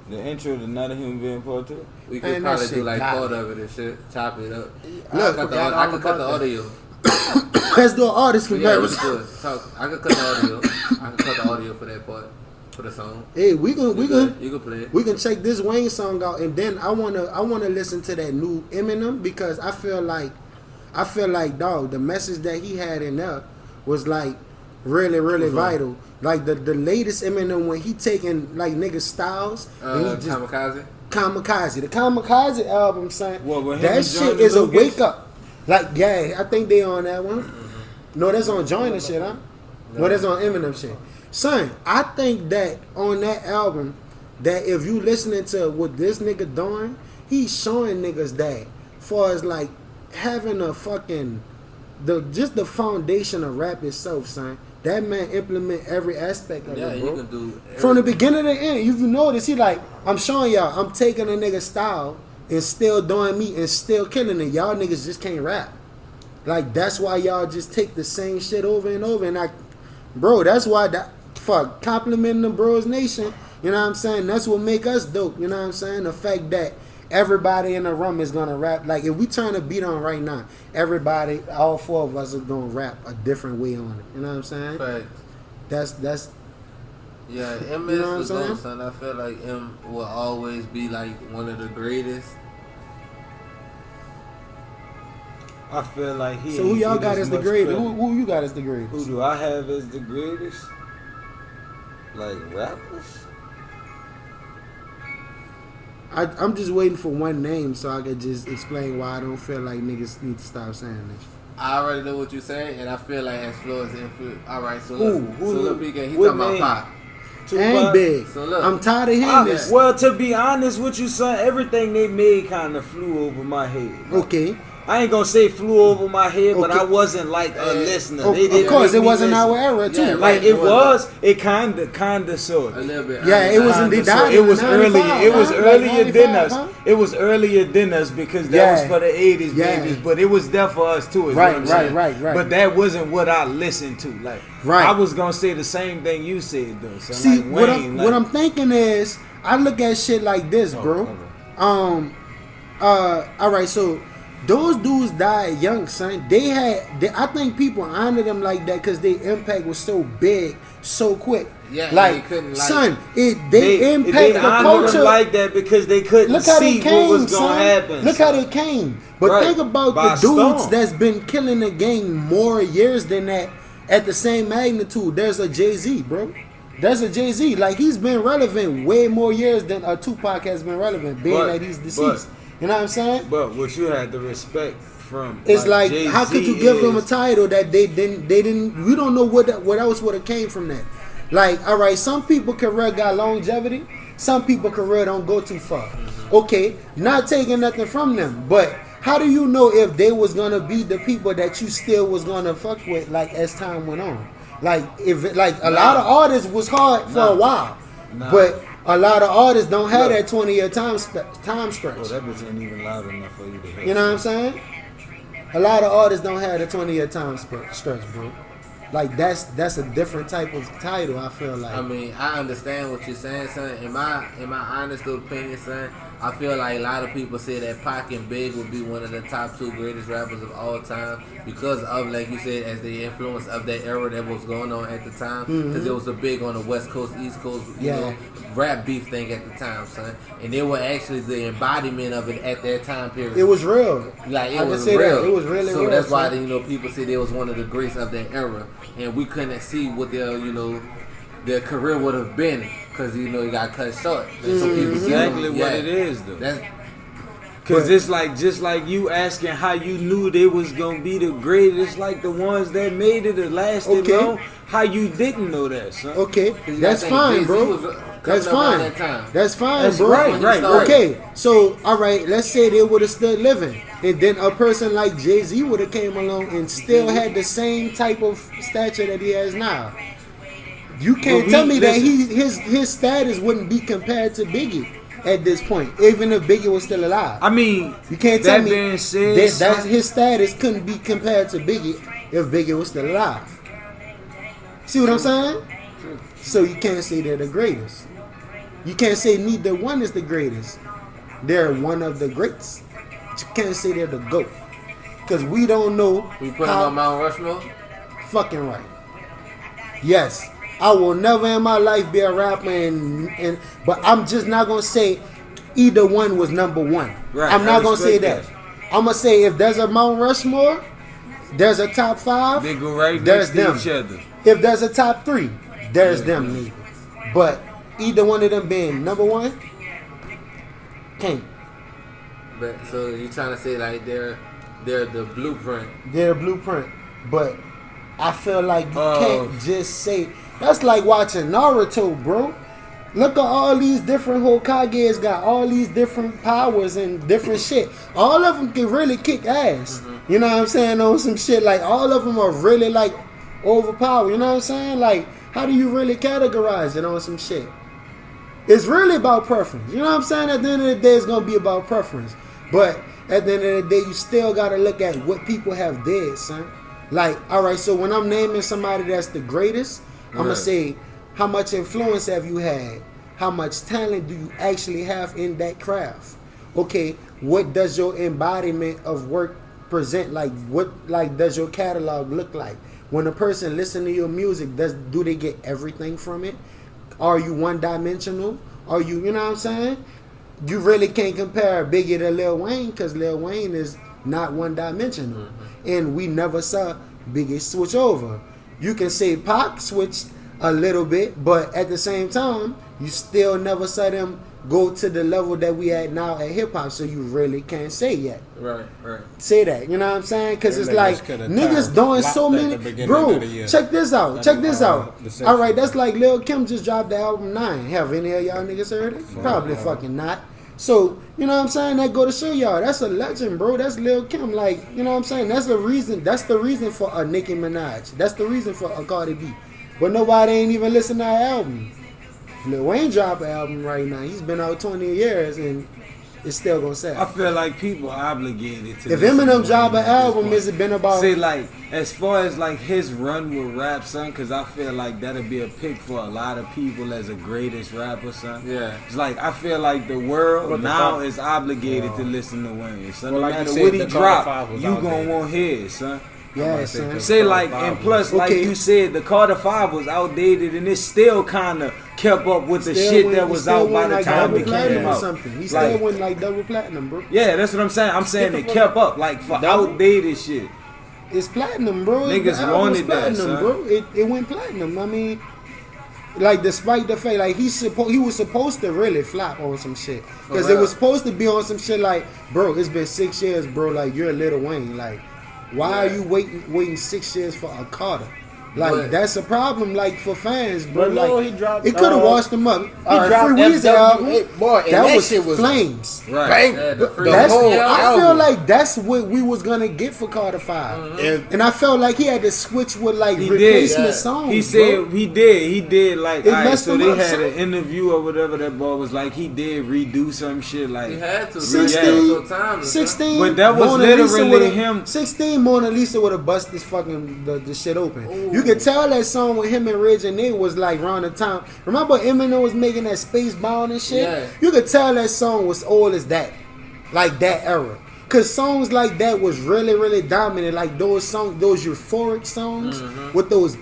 S2: The intro to Not a Human Being Part 2.
S3: We
S1: Man,
S3: could
S1: that
S3: probably
S1: shit
S3: do like
S1: got
S3: part
S1: me.
S3: of it and shit. Chop it up.
S1: Look,
S3: I could cut the audio.
S1: Let's do an artist
S3: But yeah, we
S1: comparison.
S3: could do it. Talk. I could cut the audio. I could cut the audio for that part. For the song.
S1: Hey, we can
S3: You could play it.
S1: we can check this Wayne song out, and then I wanna listen to that new Eminem because I feel like dog, the message that he had in there was like really vital. Like the latest Eminem when he taking like niggas styles and he just
S3: Kamikaze.
S1: the Kamikaze album, son.
S2: What, with him
S1: That
S2: and
S1: shit
S2: Johnny
S1: is a
S2: Lucas?
S1: wake up. Like yeah, I think they on that one. No, that's on Joyner shit, huh? No, that's on Eminem shit. Son, I think that on that album, that if you listening to what this nigga doing, he's showing niggas that far as like having a fucking just the foundation of rap itself, son. That man implement every aspect of
S3: Yeah,
S1: it,
S3: you
S1: bro.
S3: can do
S1: From the beginning to the end, if you notice, he like, I'm showing y'all, I'm taking a nigga style and still doing me and still killing it. Y'all niggas just can't rap. Like that's why y'all just take the same shit over and over. And bro, that's why complimenting the Bros Nation. You know what I'm saying? That's what make us dope. You know what I'm saying? The fact that everybody in the room is gonna rap. Like if we turn a beat on right now, everybody, all four of us are gonna rap a different way on it. You know what I'm saying?
S3: Facts.
S1: That's
S3: Yeah, M
S1: You know what I'm
S3: is the
S1: saying?
S3: GOAT, son. I feel like M will always be like one of the greatest.
S2: I feel like he.
S1: so. Who
S2: ain't
S1: y'all
S2: get
S1: got
S2: as
S1: as the
S2: much
S1: greatest?
S2: credit.
S1: Who you got as the greatest?
S2: Who do I have as the greatest? Like rappers?
S1: I'm just waiting for one name so I could just explain why I don't feel like niggas need to stop saying this.
S3: I already know what you're saying, and I feel like as Flo is influence. All right, so
S2: Who?
S3: look,
S2: Who?
S3: so look, PK, he
S2: What
S3: talking
S2: name?
S3: about Pop.
S1: Ain't big.
S3: So look.
S1: I'm tired of hearing this.
S2: Well, to be honest with you, son, everything they made kind of flew over my head.
S1: Okay.
S2: I ain't gonna say flew over my head, but
S1: Okay.
S2: I wasn't like a listener.
S1: Of,
S2: They
S1: of
S2: didn't
S1: course,
S2: make
S1: it
S2: me
S1: wasn't
S2: listen.
S1: our era too.
S3: Yeah,
S2: Like
S3: right.
S2: it kinda sort
S3: A
S2: of.
S3: little bit.
S1: Yeah, it was in the
S2: Kinda, so
S1: down.
S2: it was
S1: 95,
S2: earlier. It was
S1: huh?
S2: earlier
S1: Like
S2: than
S1: 95,
S2: us.
S1: huh?
S2: It was earlier than us because that
S1: Yeah.
S2: was for the '80s
S1: Yeah.
S2: babies. But it was there for us too. Is
S1: Right,
S2: what I'm
S1: right,
S2: saying.
S1: right.
S2: But that wasn't what I listened to. Like,
S1: Right.
S2: I was gonna say the same thing you said though. So
S1: See,
S2: like
S1: what
S2: Wayne,
S1: I'm thinking is, I look at shit like this, bro.
S2: okay.
S1: All right, so those dudes died young, son. I think people honor them like that because their impact was so big, so quick.
S3: Yeah,
S1: like,
S3: they couldn't, like-
S1: son, they impact
S2: they
S1: the
S2: honored
S1: culture.
S2: them like that because they couldn't
S1: Look how
S2: see
S1: they came,
S2: what was
S1: son.
S2: gonna happen.
S1: Look how they came. But
S2: Right.
S1: think about
S2: By
S1: the dudes
S2: storm.
S1: that's been killing the game more years than that at the same magnitude. There's a Jay-Z, bro. There's a Jay-Z. Like, he's been relevant way more years than a Tupac has been relevant, being that he's deceased. You know what I'm saying?
S2: But what you had to respect from
S1: It's like
S2: Jay-Z
S1: how could you give them a
S2: is-
S1: title that they didn't we don't know what else would have came from that. Like, all right, some people career got longevity, some people career don't go too far. Okay, not taking nothing from them, but how do you know if they was gonna be the people that you still was gonna fuck with like as time went on? Like if it, like a lot of artists was hard for a while, but a lot of artists don't have that 20-year time stretch.
S2: Oh, that bitch ain't even loud enough for you to hear.
S1: You know what I'm saying? A lot of artists don't have the 20-year time stretch, bro. Like that's a different type of title. I feel like.
S3: I mean, I understand what you're saying, son. In my honest opinion, son, I feel like a lot of people say that Pac and Big would be one of the top 2 greatest rappers of all time because of, like you said, as the influence of that era that was going on at the time. Because it was a big on the West Coast, East Coast, you know, rap beef thing at the time, son. And they were actually the embodiment of it at that time period.
S1: It was real.
S3: Like it
S1: I
S3: was
S1: can say
S3: real.
S1: that. It was really
S3: so
S1: real.
S3: that's why
S1: son.
S3: you know people say they was one of the greats of that era, and we couldn't see what their their career would have been, because you know he got cut short. That's so people
S2: Exactly
S3: give
S2: what
S3: him-
S2: it is, though.
S3: That's
S2: Cause it's like just like you asking how you knew they was gonna be the greatest, like the ones that made it or lasted
S1: Okay.
S2: long. How you didn't know that, son?
S1: Okay,
S3: you
S1: that's
S3: gotta think
S1: fine,
S3: Jay-Z
S1: bro.
S3: was,
S1: That's
S3: coming around
S1: fine.
S3: that time.
S1: That's fine,
S2: That's
S1: bro.
S2: right, right.
S1: Okay, so all right, let's say they would have still living, and then a person like Jay-Z would have came along and still had the same type of stature that he has now. You can't
S2: But
S1: tell me that
S2: listen.
S1: his status wouldn't be compared to Biggie at this point, even if Biggie was still alive.
S2: I mean,
S1: You can't tell
S2: that
S1: me
S2: being said,
S1: that his status couldn't be compared to Biggie if Biggie was still alive. See what I'm saying? So you can't say they're the greatest. You can't say neither one is the greatest. They're one of the greats. But you can't say they're the GOAT. Because we don't know
S3: We put him
S1: how
S3: on Mount Rushmore.
S1: fucking right. Yes. I will never in my life be a rapper and but I'm just not gonna say either one was number one.
S2: Right,
S1: I'm not
S2: I
S1: gonna say
S2: respect
S1: that. I'm gonna say if there's a Mount Rushmore, there's a top 5.
S2: they go right
S1: There's
S2: next to
S1: them.
S2: each other.
S1: If there's a top 3, there's them niggas. But either one of them being number one, can't.
S3: But so you trying to say like they're the blueprint.
S1: They're a blueprint. But I feel like you
S2: Oh.
S1: can't just say that's like watching Naruto, bro. Look at all these different Hokages got all these different powers and different shit. All of them can really kick ass. You know what I'm saying? On some shit like all of them are really like overpowered. You know what I'm saying? Like how do you really categorize it on some shit? It's really about preference. You know what I'm saying? At the end of the day, it's gonna be about preference. But at the end of the day, you still gotta look at what people have did, son. Like, all right, so when I'm naming somebody that's the greatest, I'm gonna
S2: Right.
S1: say, how much influence have you had? How much talent do you actually have in that craft? Okay, what does your embodiment of work present? Like, what like does your catalog look like? When a person listen to your music, do they get everything from it? Are you one dimensional? Are you, you know what I'm saying? You really can't compare Biggie to Lil Wayne because Lil Wayne is not one dimensional. And we never saw Biggie switch over. You can say Pac switched a little bit, but at the same time, you still never saw them go to the level that we at now at hip hop. So you really can't say yet.
S2: Right, right.
S1: Say that, you know what I'm saying? Because
S4: Them
S1: it's
S4: niggas
S1: like
S4: coulda
S1: niggas
S4: turned
S1: doing
S4: flopped
S1: so
S4: at
S1: many.
S4: the beginning
S1: Bro,
S4: of the year.
S1: check this out.
S4: Like,
S1: Check this out.
S4: the
S1: All right,
S4: Simpsons.
S1: that's like Lil Kim just dropped the album 9. Have any of y'all niggas heard it? Probably fucking not. So, you know what I'm saying? That go to show y'all. That's a legend, bro. That's Lil Kim. Like, you know what I'm saying? That's the reason. That's the reason for a Nicki Minaj. That's the reason for a Cardi B. But nobody ain't even listen to that album. If Lil Wayne drop an album right now, he's been out 20 years and it's still gonna
S2: I
S1: sell.
S2: feel like people obligated to.
S1: If
S2: listen
S1: Eminem
S2: to
S1: drop
S2: Wayne
S1: an
S2: at this
S1: album,
S2: point.
S1: has it been about?
S2: See, like, as far as like his run with rap, son, because I feel like that'll be a pick for a lot of people as a greatest rapper, son.
S3: Yeah.
S2: It's like I feel like the world
S4: But the
S2: now
S4: fuck-
S2: is obligated to listen to Wayne. Son,
S4: Well,
S2: no
S4: like you
S2: matter
S4: said,
S2: what he
S4: the Carter
S2: drop,
S4: Five was
S2: you gonna
S4: outdated.
S2: want his, son.
S1: Yeah,
S4: say
S1: son.
S4: just-
S2: Say
S4: Carter
S2: like,
S4: Five
S2: and
S4: was-
S2: plus, like
S1: Okay.
S2: you said, the Carter 5 was outdated, and it still kind of kept up with the
S1: Still
S2: shit
S1: went-
S2: that
S1: he
S2: was
S1: still
S2: out by
S1: went
S2: the
S1: like
S2: time
S1: double
S2: it came
S1: platinum or
S2: out.
S1: something. He
S2: Like,
S1: still went like double platinum, bro.
S2: yeah, that's what I'm saying. I'm saying
S1: the
S2: it
S1: fuck
S2: kept up, like for
S4: Double?
S2: outdated shit.
S1: It's platinum, bro.
S2: Niggas
S1: The album was
S2: wanted that,
S1: platinum,
S2: son.
S1: bro. It went platinum. I mean, like despite the fact, like he was supposed to really flop on some shit because
S3: For
S1: it
S3: real.
S1: was supposed to be on some shit like, bro, it's been 6 years, bro. Like you're Lil Wayne, like why are you waiting 6 years for a Carter? Like
S3: But-
S1: that's a problem, like for fans, bro.
S4: But no,
S1: like
S4: he dropped,
S1: it could have washed them up. All right,
S4: dropped
S1: Free Weezy
S4: FW,
S1: album,
S4: boy, and
S1: that
S4: that
S1: was
S4: shit was
S1: flames.
S2: Right.
S4: bang.
S3: Yeah,
S4: the
S3: the
S1: That's
S4: whole
S1: I feel
S4: album.
S1: like that's what we was gonna get for Carter 5, and I felt like he had to switch with like
S2: He
S1: replacement
S2: did.
S1: songs.
S2: He
S1: bro.
S2: said he did like
S1: It
S2: alright,
S1: messed
S2: so
S1: him
S2: they
S1: up,
S2: had
S1: son.
S2: an interview or whatever that boy was like he did redo some shit like
S3: He had to.
S1: 16,
S3: Time,
S1: 16,
S2: But that was
S1: Mona Lisa
S2: literally
S1: would've-
S2: him.
S1: 16 Mona Lisa would have busted this fucking the shit open. You could tell that song with him and Ridge and they was like around the time. Remember Eminem was making that Space Bound and shit?
S3: Yeah.
S1: You could tell that song was old as that. Like that era. Cause songs like that was really, really dominant. Like those songs, those euphoric songs with those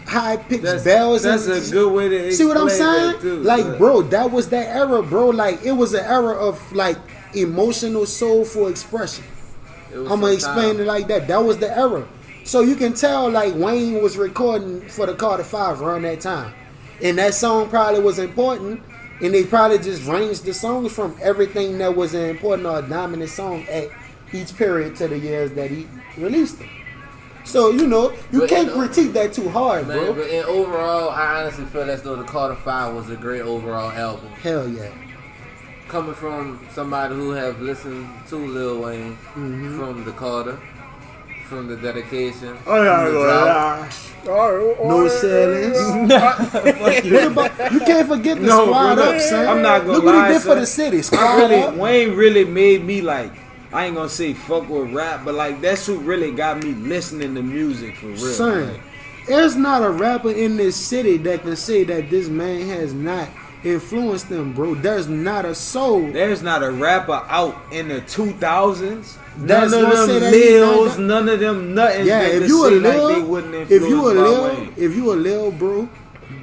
S1: high pitched bells.
S2: That's
S1: and
S2: a good way to
S1: see what I'm
S2: explain
S1: saying?
S2: that, too,
S1: Like,
S2: but-
S1: bro, that was that era, bro. Like, it was an era of like emotional, soulful expression. I'm gonna explain it like that. That was the era. So you can tell, like, Wayne was recording for the Carter 5 around that time. And that song probably was important, and they probably just ranged the songs from everything that was an important or a dominant song at each period to the years that he released it. So, you know, you can't critique that too hard,
S3: man,
S1: bro.
S3: But in overall, I honestly feel as though the Carter 5 was a great overall album.
S1: Hell yeah.
S3: Coming from somebody who have listened to Lil Wayne from the Carter, from the dedication, from the drought.
S1: No ceilings. You can't forget the squad
S2: really,
S1: up, son.
S2: I'm not gonna
S1: Look what
S2: lie,
S1: he did for
S2: son.
S1: the city. Squad up.
S2: Wayne really made me like, I ain't gonna say fuck with rap, but like that's who really got me listening to music for real.
S1: Son,
S2: like,
S1: there's not a rapper in this city that can say that this man has not influenced them, bro. There's not a soul.
S2: there's not a rapper out in the 2000s.
S1: That's
S2: None of
S1: gonna say
S2: them
S1: that he
S2: Lils,
S1: not-
S2: none of them nothings
S1: Yeah,
S2: that
S1: if
S2: could
S1: you a
S2: say like they
S1: Lil,
S2: wouldn't
S1: if
S2: influence
S1: you a
S2: by
S1: Lil,
S2: Wayne.
S1: if you a Lil, bro,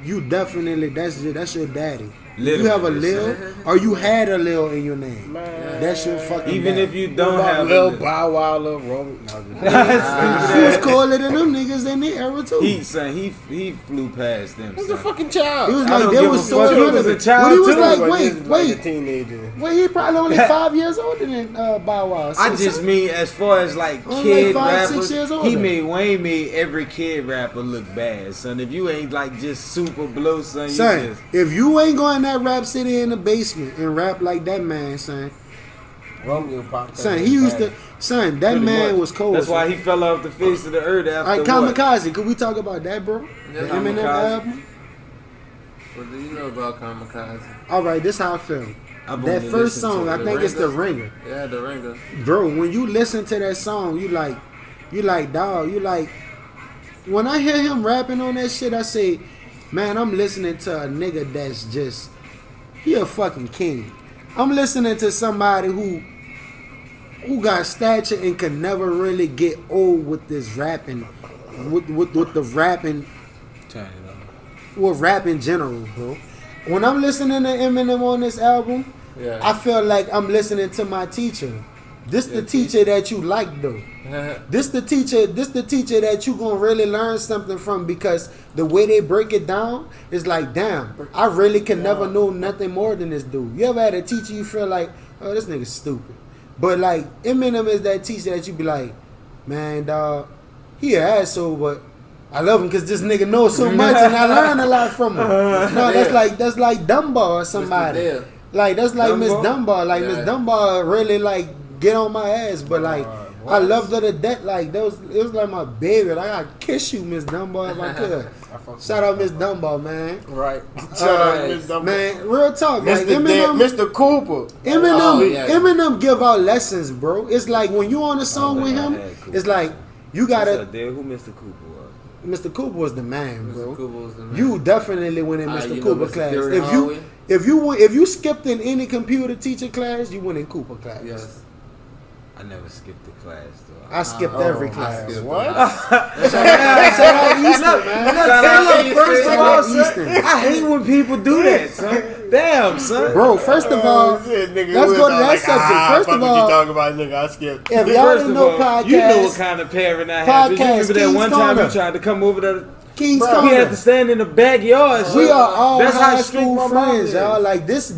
S1: you definitely that's your daddy. If you have a
S2: Literally,
S1: Lil, or you had a Lil in your name, that's your fucking.
S2: Even
S1: daddy.
S2: if you don't
S4: What about
S2: have
S4: Lil
S2: a
S4: Bow Wow, Lil Robin. No,
S1: He was cooler than them niggas in the era too.
S2: he flew past them.
S4: He's a
S2: son.
S4: fucking child.
S1: It was
S2: I
S1: like
S2: don't
S1: they
S2: give
S1: was
S2: a
S1: so
S2: fuck. He was a child
S1: When he was
S2: too,
S1: like,
S4: But
S1: wait,
S4: this is like a
S1: wait,
S4: teenager.
S1: wait, he probably only 5 years older than Bow Wow.
S2: I just mean as far as like
S1: Only
S2: kid
S1: like 5, 6
S2: rappers,
S1: years older.
S2: he made Wayne made every kid rapper look bad, son. If you ain't like just super blue, son, you
S1: son,
S2: just
S1: if you ain't going that rap city in the basement and rap like that man, son,
S4: Romeo popped
S1: son,
S4: up
S1: he
S4: in
S1: used
S4: his
S1: to, son, that
S2: pretty
S1: man
S2: much.
S1: was cold.
S2: That's why
S1: son.
S2: he fell off the face of the earth after
S1: Alright,
S2: what?
S1: Kamikaze, could we talk about that, bro?
S3: Yeah,
S1: The Eminem
S2: Kamikaze.
S1: album?
S3: What do you know about Kamikaze?
S1: Alright, this how I feel.
S2: I've
S1: That
S2: only
S1: first
S2: listened
S1: song,
S2: to
S1: I
S2: it.
S1: think it's The Ringer.
S3: Yeah, the Ringer.
S1: Bro, when you listen to that song, you like, dog, you like, when I hear him rapping on that shit, I say, man, I'm listening to a nigga that's just, he a fucking king. I'm listening to somebody who got stature and can never really get old with this rapping, with the rapping,
S2: Turn it on.
S1: with rap in general, bro. When I'm listening to Eminem on this album,
S3: Yeah.
S1: I feel like I'm listening to my teacher. This the teacher that you like though. This the teacher that you gonna really learn something from, because the way they break it down is like, damn, I really can never know nothing more than this dude. You ever had a teacher you feel like, oh, this nigga's stupid. But like Eminem is that teacher that you be like, man, dog, he an asshole, but I love him because this nigga knows so much and I learn a lot from him. No, that's like Dunbar or somebody.
S3: Dale.
S1: Like that's like Miss
S2: Dunbar?
S1: Dunbar. Like Miss
S3: Yeah.
S1: Dunbar really like get on my ass, but like I
S4: what?
S1: loved her to death. Like it was like my baby. Like I'd kiss you, Miss Dunbar, if I could. Shout out Miss Dunbar, man.
S4: Right. Shout out Miss Dumbo.
S1: Man, real talk. Like
S4: Mr. Cooper.
S1: Eminem,
S3: Oh, yeah.
S1: Eminem give out lessons, bro. It's like when you on a song with him, it's like you gotta.
S2: Who Mr. Cooper was?
S1: Mr. Cooper was the man, bro.
S3: Mr. Cooper was the man.
S1: You definitely went in Mr.
S3: you know
S1: Cooper
S3: Mr.
S1: class.
S3: Gary Hallway?
S1: If you skipped in any computer teacher class, you went in Cooper class.
S3: Yes.
S2: I never skipped the class though.
S1: I skipped every
S3: I
S1: class.
S3: skipped
S4: What?
S1: Shout out Easton, man.
S2: First of all,
S1: Easton.
S2: son, I hate when people do that, son. Damn, son.
S1: Bro, first of all, let's go to that subject. First of all,
S4: talking about, nigga, I skipped.
S1: if y'all
S2: First
S1: didn't
S2: of
S1: know
S2: all, you know what
S1: podcast,
S2: kind of parent I have. Did you
S1: Podcast,
S2: remember that
S1: King's
S2: one time
S1: Corner.
S2: you tried to come over to
S1: King's
S2: he
S1: Corner.
S2: had to stand in the backyard.
S1: We
S2: son.
S1: are all
S2: That's how
S1: high
S2: strict
S1: school
S2: my mom
S1: friends,
S2: is.
S1: y'all. Like this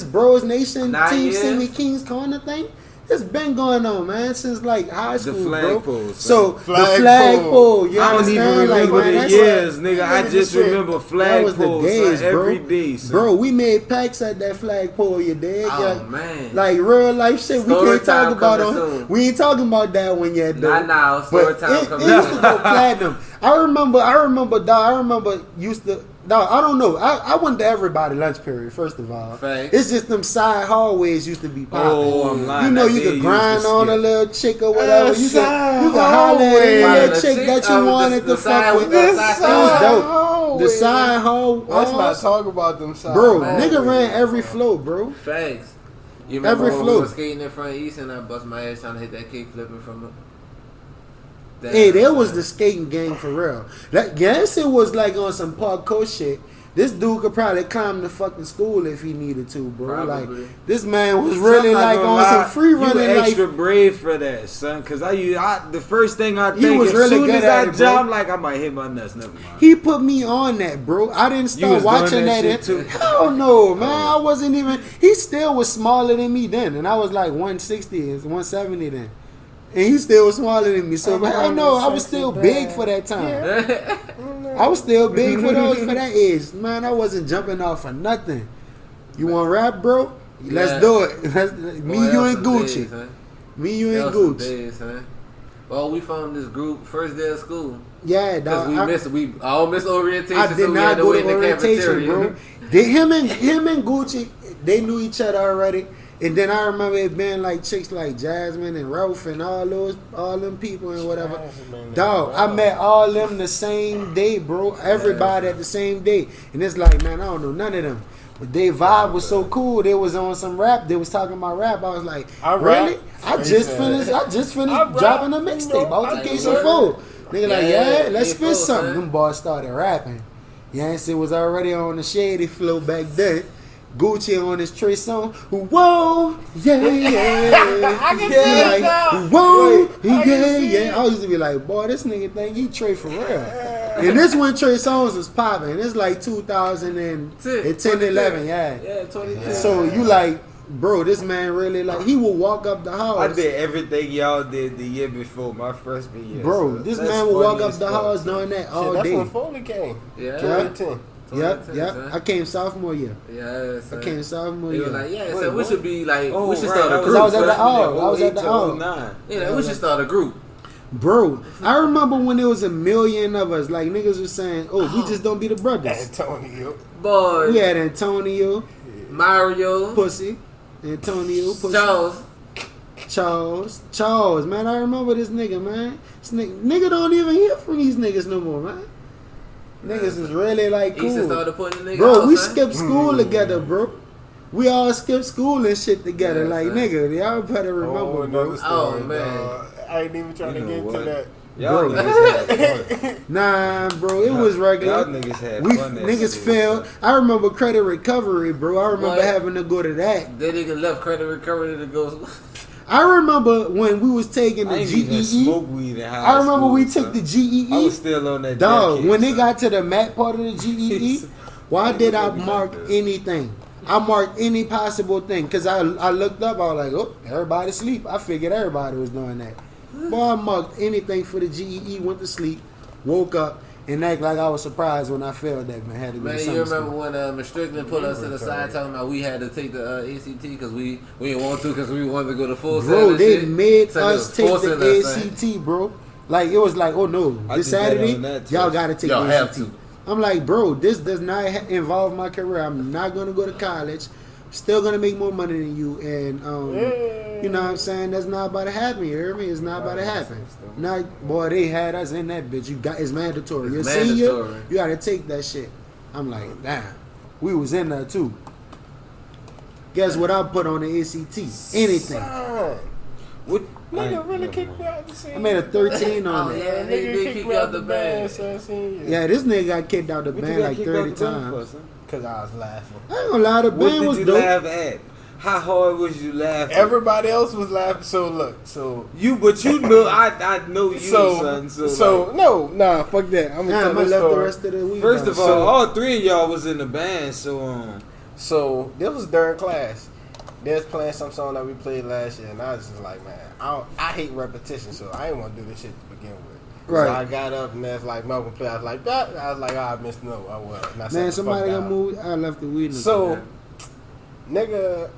S1: Bros Nation
S3: 9
S1: Team
S3: years.
S1: Sing Me King's Corner thing. It's been going on, man, since like high school,
S2: flag
S1: bro.
S2: pole, son.
S1: So the
S4: Flag
S1: flag
S4: pole.
S1: pole. You
S2: I don't even
S1: understand? Like,
S2: remember
S1: man,
S2: the
S1: that's
S2: years, nigga. I
S1: Nigga,
S2: just
S1: shit,
S2: remember
S1: that
S2: flag
S1: was the
S2: poles
S1: days,
S2: son,
S1: bro.
S2: every day, son.
S1: Bro, we made packs at that flag pole. You dig?
S3: Oh,
S1: Yeah.
S3: man.
S1: Like real life shit. We
S3: Story
S1: can't talk
S3: time
S1: about
S3: coming
S1: on.
S3: soon.
S1: We ain't talking about that one yet, though.
S3: Not now. Story
S1: But
S3: time
S1: it
S3: coming
S1: used to
S3: soon.
S1: go platinum. I remember, dog. I remember used to. Dog, I don't know. I went to everybody lunch period. First of all,
S3: Facts.
S1: it's just them side hallways used to be popping.
S2: Oh, I'm lying.
S1: You know,
S2: I
S1: you
S2: did
S1: could
S2: use
S1: grind
S2: the
S1: on a
S2: skip.
S1: little chick or whatever. You could holler at
S4: hallway.
S1: any
S3: Right,
S1: little
S3: the
S1: chick
S3: chick,
S1: that you wanted
S3: the
S1: to
S3: side-
S1: fuck with.
S3: the
S1: It
S3: side
S1: was dope.
S4: hallway.
S1: The side hall,
S4: Let's not talk about them sides.
S1: bro.
S3: Man.
S1: Nigga ran every flow, bro.
S3: Facts. You remember
S1: Every
S3: when
S1: flow.
S3: we were skating in front of East and I bust my ass trying to hit that kick flipping from
S1: Hey, that was the skating gang for real. That yes, it was like on some parkour shit. This dude could probably climb the fucking school if he needed to, bro.
S3: Probably.
S1: Like this man was really like on some free running.
S2: You
S1: like
S2: extra brave for that, son. Cause the first thing I think
S1: was
S2: as
S1: really
S2: soon
S1: good
S2: as
S1: at
S2: I
S1: it,
S2: jump,
S1: bro.
S2: like I might hit my nuts. Never mind.
S1: He put me on that, bro. I didn't
S2: You
S1: start
S2: was
S1: watching
S2: doing that
S1: that.
S2: shit too?
S1: Hell no, man. I wasn't even. He still was smaller than me then, and I was like 160, 170 then. And he still was smaller than me. So hell no, I was still big for that time. I was still big for that age. Man, I wasn't jumping off for nothing. You want rap, bro? Let's do it. Me, you, and Gucci. Me, you, and Gucci.
S3: Well, we found this group first day of school.
S1: Yeah,
S3: Because
S1: dog.
S3: we all missed orientation.
S1: I did not go to orientation, bro. Him and Gucci, they knew each other already. And then I remember it being like chicks like Jasmine and Ralph and all them people and whatever. Dog, I met all them the same day, bro. Everybody at the same day. And it's like, man, I don't know none of them. But their vibe was so cool. They was on some rap. They was talking about rap. I was like, really? I just finished dropping a mixtape. Altercation 4. Nigga like, yeah, let's spit something.
S3: Man.
S1: Them boys started rapping. Yancey was already on the shady flow back then. Gucci on his Trey song, whoa, yeah,
S4: I can see it now.
S1: Whoa, yeah. I used to be like, boy, this nigga think he Trey for real. And this when Trey songs was popping. It's like 2010, 11, yeah.
S3: Yeah, 2010.
S1: So you like, bro, this man really like, he would walk up the house.
S2: I did everything y'all did the year before my freshman year.
S1: Bro,
S2: so
S1: this
S2: that's
S1: man would walk
S2: funny
S1: up
S2: as
S1: the
S2: fuck.
S1: house doing that all
S4: That's
S1: day.
S4: when Foley came.
S3: Yeah.
S4: 2010.
S1: Yep.
S3: son.
S1: I came sophomore year.
S3: Yeah, son.
S1: I came sophomore
S3: They
S1: year.
S3: were like, yeah,
S2: Wait,
S3: so we
S2: what?
S3: should be like,
S2: Oh,
S3: we should
S2: right.
S3: start a
S2: That
S3: group.
S1: I was at the
S2: freshman
S1: O.
S2: year,
S1: I was at the
S2: 08 to
S1: O.
S2: 09.
S3: Yeah, we should start a group.
S1: Bro, I remember when there was a million of us. Like niggas was saying, "Oh, we just don't be the brothers."
S4: Antonio.
S3: Boy,
S1: We had Antonio,
S3: Mario,
S1: pussy, Antonio, pussy, Charles. Man, I remember this nigga, man. This nigga don't even hear from these niggas no more, man. Niggas is really like
S3: Easton
S1: cool,
S3: started putting the nigga
S1: bro.
S3: out,
S1: We
S3: son.
S1: skipped school together, bro. We all skipped school and shit together.
S3: Yeah,
S1: like
S3: son.
S1: nigga, y'all better remember, bro.
S4: Another story,
S3: Oh, man.
S4: dog. I ain't even trying
S2: You
S4: to
S2: know
S4: get
S2: what?
S4: to that.
S2: Y'all
S1: Bro.
S2: niggas had fun.
S1: Nah, bro, it was regular.
S2: Y'all niggas had
S1: We
S2: fun. that
S1: niggas
S2: school,
S1: failed.
S2: son.
S1: I remember credit recovery, bro. I remember
S3: What?
S1: having to go to that.
S3: That nigga left credit recovery to go.
S1: I remember when we was taking the
S2: I ain't even
S1: GEE.
S2: smoke weed in high
S1: I remember
S2: school,
S1: we
S2: son.
S1: took the GEE.
S2: I was still on that.
S1: Dog,
S2: jacket,
S1: when they
S2: son.
S1: got to the MAT part of the GEE, why did I mark anything? I marked any possible thing because I looked up. I was like, oh, everybody sleep. I figured everybody was doing that. Boy, I marked anything for the GEE. Went to sleep, woke up, and act like I was surprised when I failed that. Man, had to go
S3: Man,
S1: to
S3: you
S1: summer
S3: remember
S1: school.
S3: when Ms. Strickland put us to the side talking about we had to take the ACT because we didn't want to because we wanted to go to full
S1: Bro,
S3: and
S1: they
S3: shit.
S1: made
S3: So they
S1: us
S3: was
S1: take
S3: forcing
S1: the
S3: us, son.
S1: ACT, bro. Like it was like, oh no,
S2: I
S1: this
S2: did that
S1: Saturday
S2: on that
S1: y'all
S2: test.
S1: gotta take
S3: Y'all
S1: the
S3: have
S1: ACT.
S3: to.
S1: I'm like, bro, this does not involve my career. I'm not gonna go to college. Still gonna make more money than you, and you know what I'm saying? That's not about to happen. You hear me? It's not about to happen. Now, boy, they had us in that bitch. It's mandatory. You're a
S3: It's
S1: senior,
S3: mandatory.
S1: you gotta take that shit. I'm like, damn, we was in there too. Guess what I put on the ACT? Anything.
S4: Son,
S2: What?
S4: nigga really kicked me out the scene.
S1: I made a 13 on
S3: Oh,
S1: it.
S3: yeah, they did kick you out the band.
S4: son, senior.
S1: Yeah, this nigga got kicked out the
S2: What you
S1: band
S2: got
S1: like
S2: kicked out
S1: 30
S2: the band
S1: times.
S2: for, son?
S4: Because I was laughing.
S1: I ain't gonna lie, the
S2: What
S1: band
S2: did
S1: was
S2: you
S1: dope.
S2: laugh at? How hard was you laughing?
S4: Everybody else was laughing. So look,
S2: But you know, I know you, son. So, like,
S4: no, nah, fuck that. I'm gonna
S1: Damn,
S4: tell
S1: I
S4: this
S1: left the
S4: story.
S1: rest of the week.
S2: first of
S1: though.
S2: all three of y'all was in the band,
S4: So this was during class. They was playing some song that we played last year, and I was just like, man, I hate repetition, so I didn't want to do this shit to begin with.
S1: Right.
S4: So I got up and that's like Malcolm play. I was like, that. I was like, I missed no. I was. And I sat
S1: Man,
S4: the
S1: somebody
S4: fuck
S1: got
S4: down.
S1: moved. I left the weed in the
S4: So,
S1: car.
S4: nigga,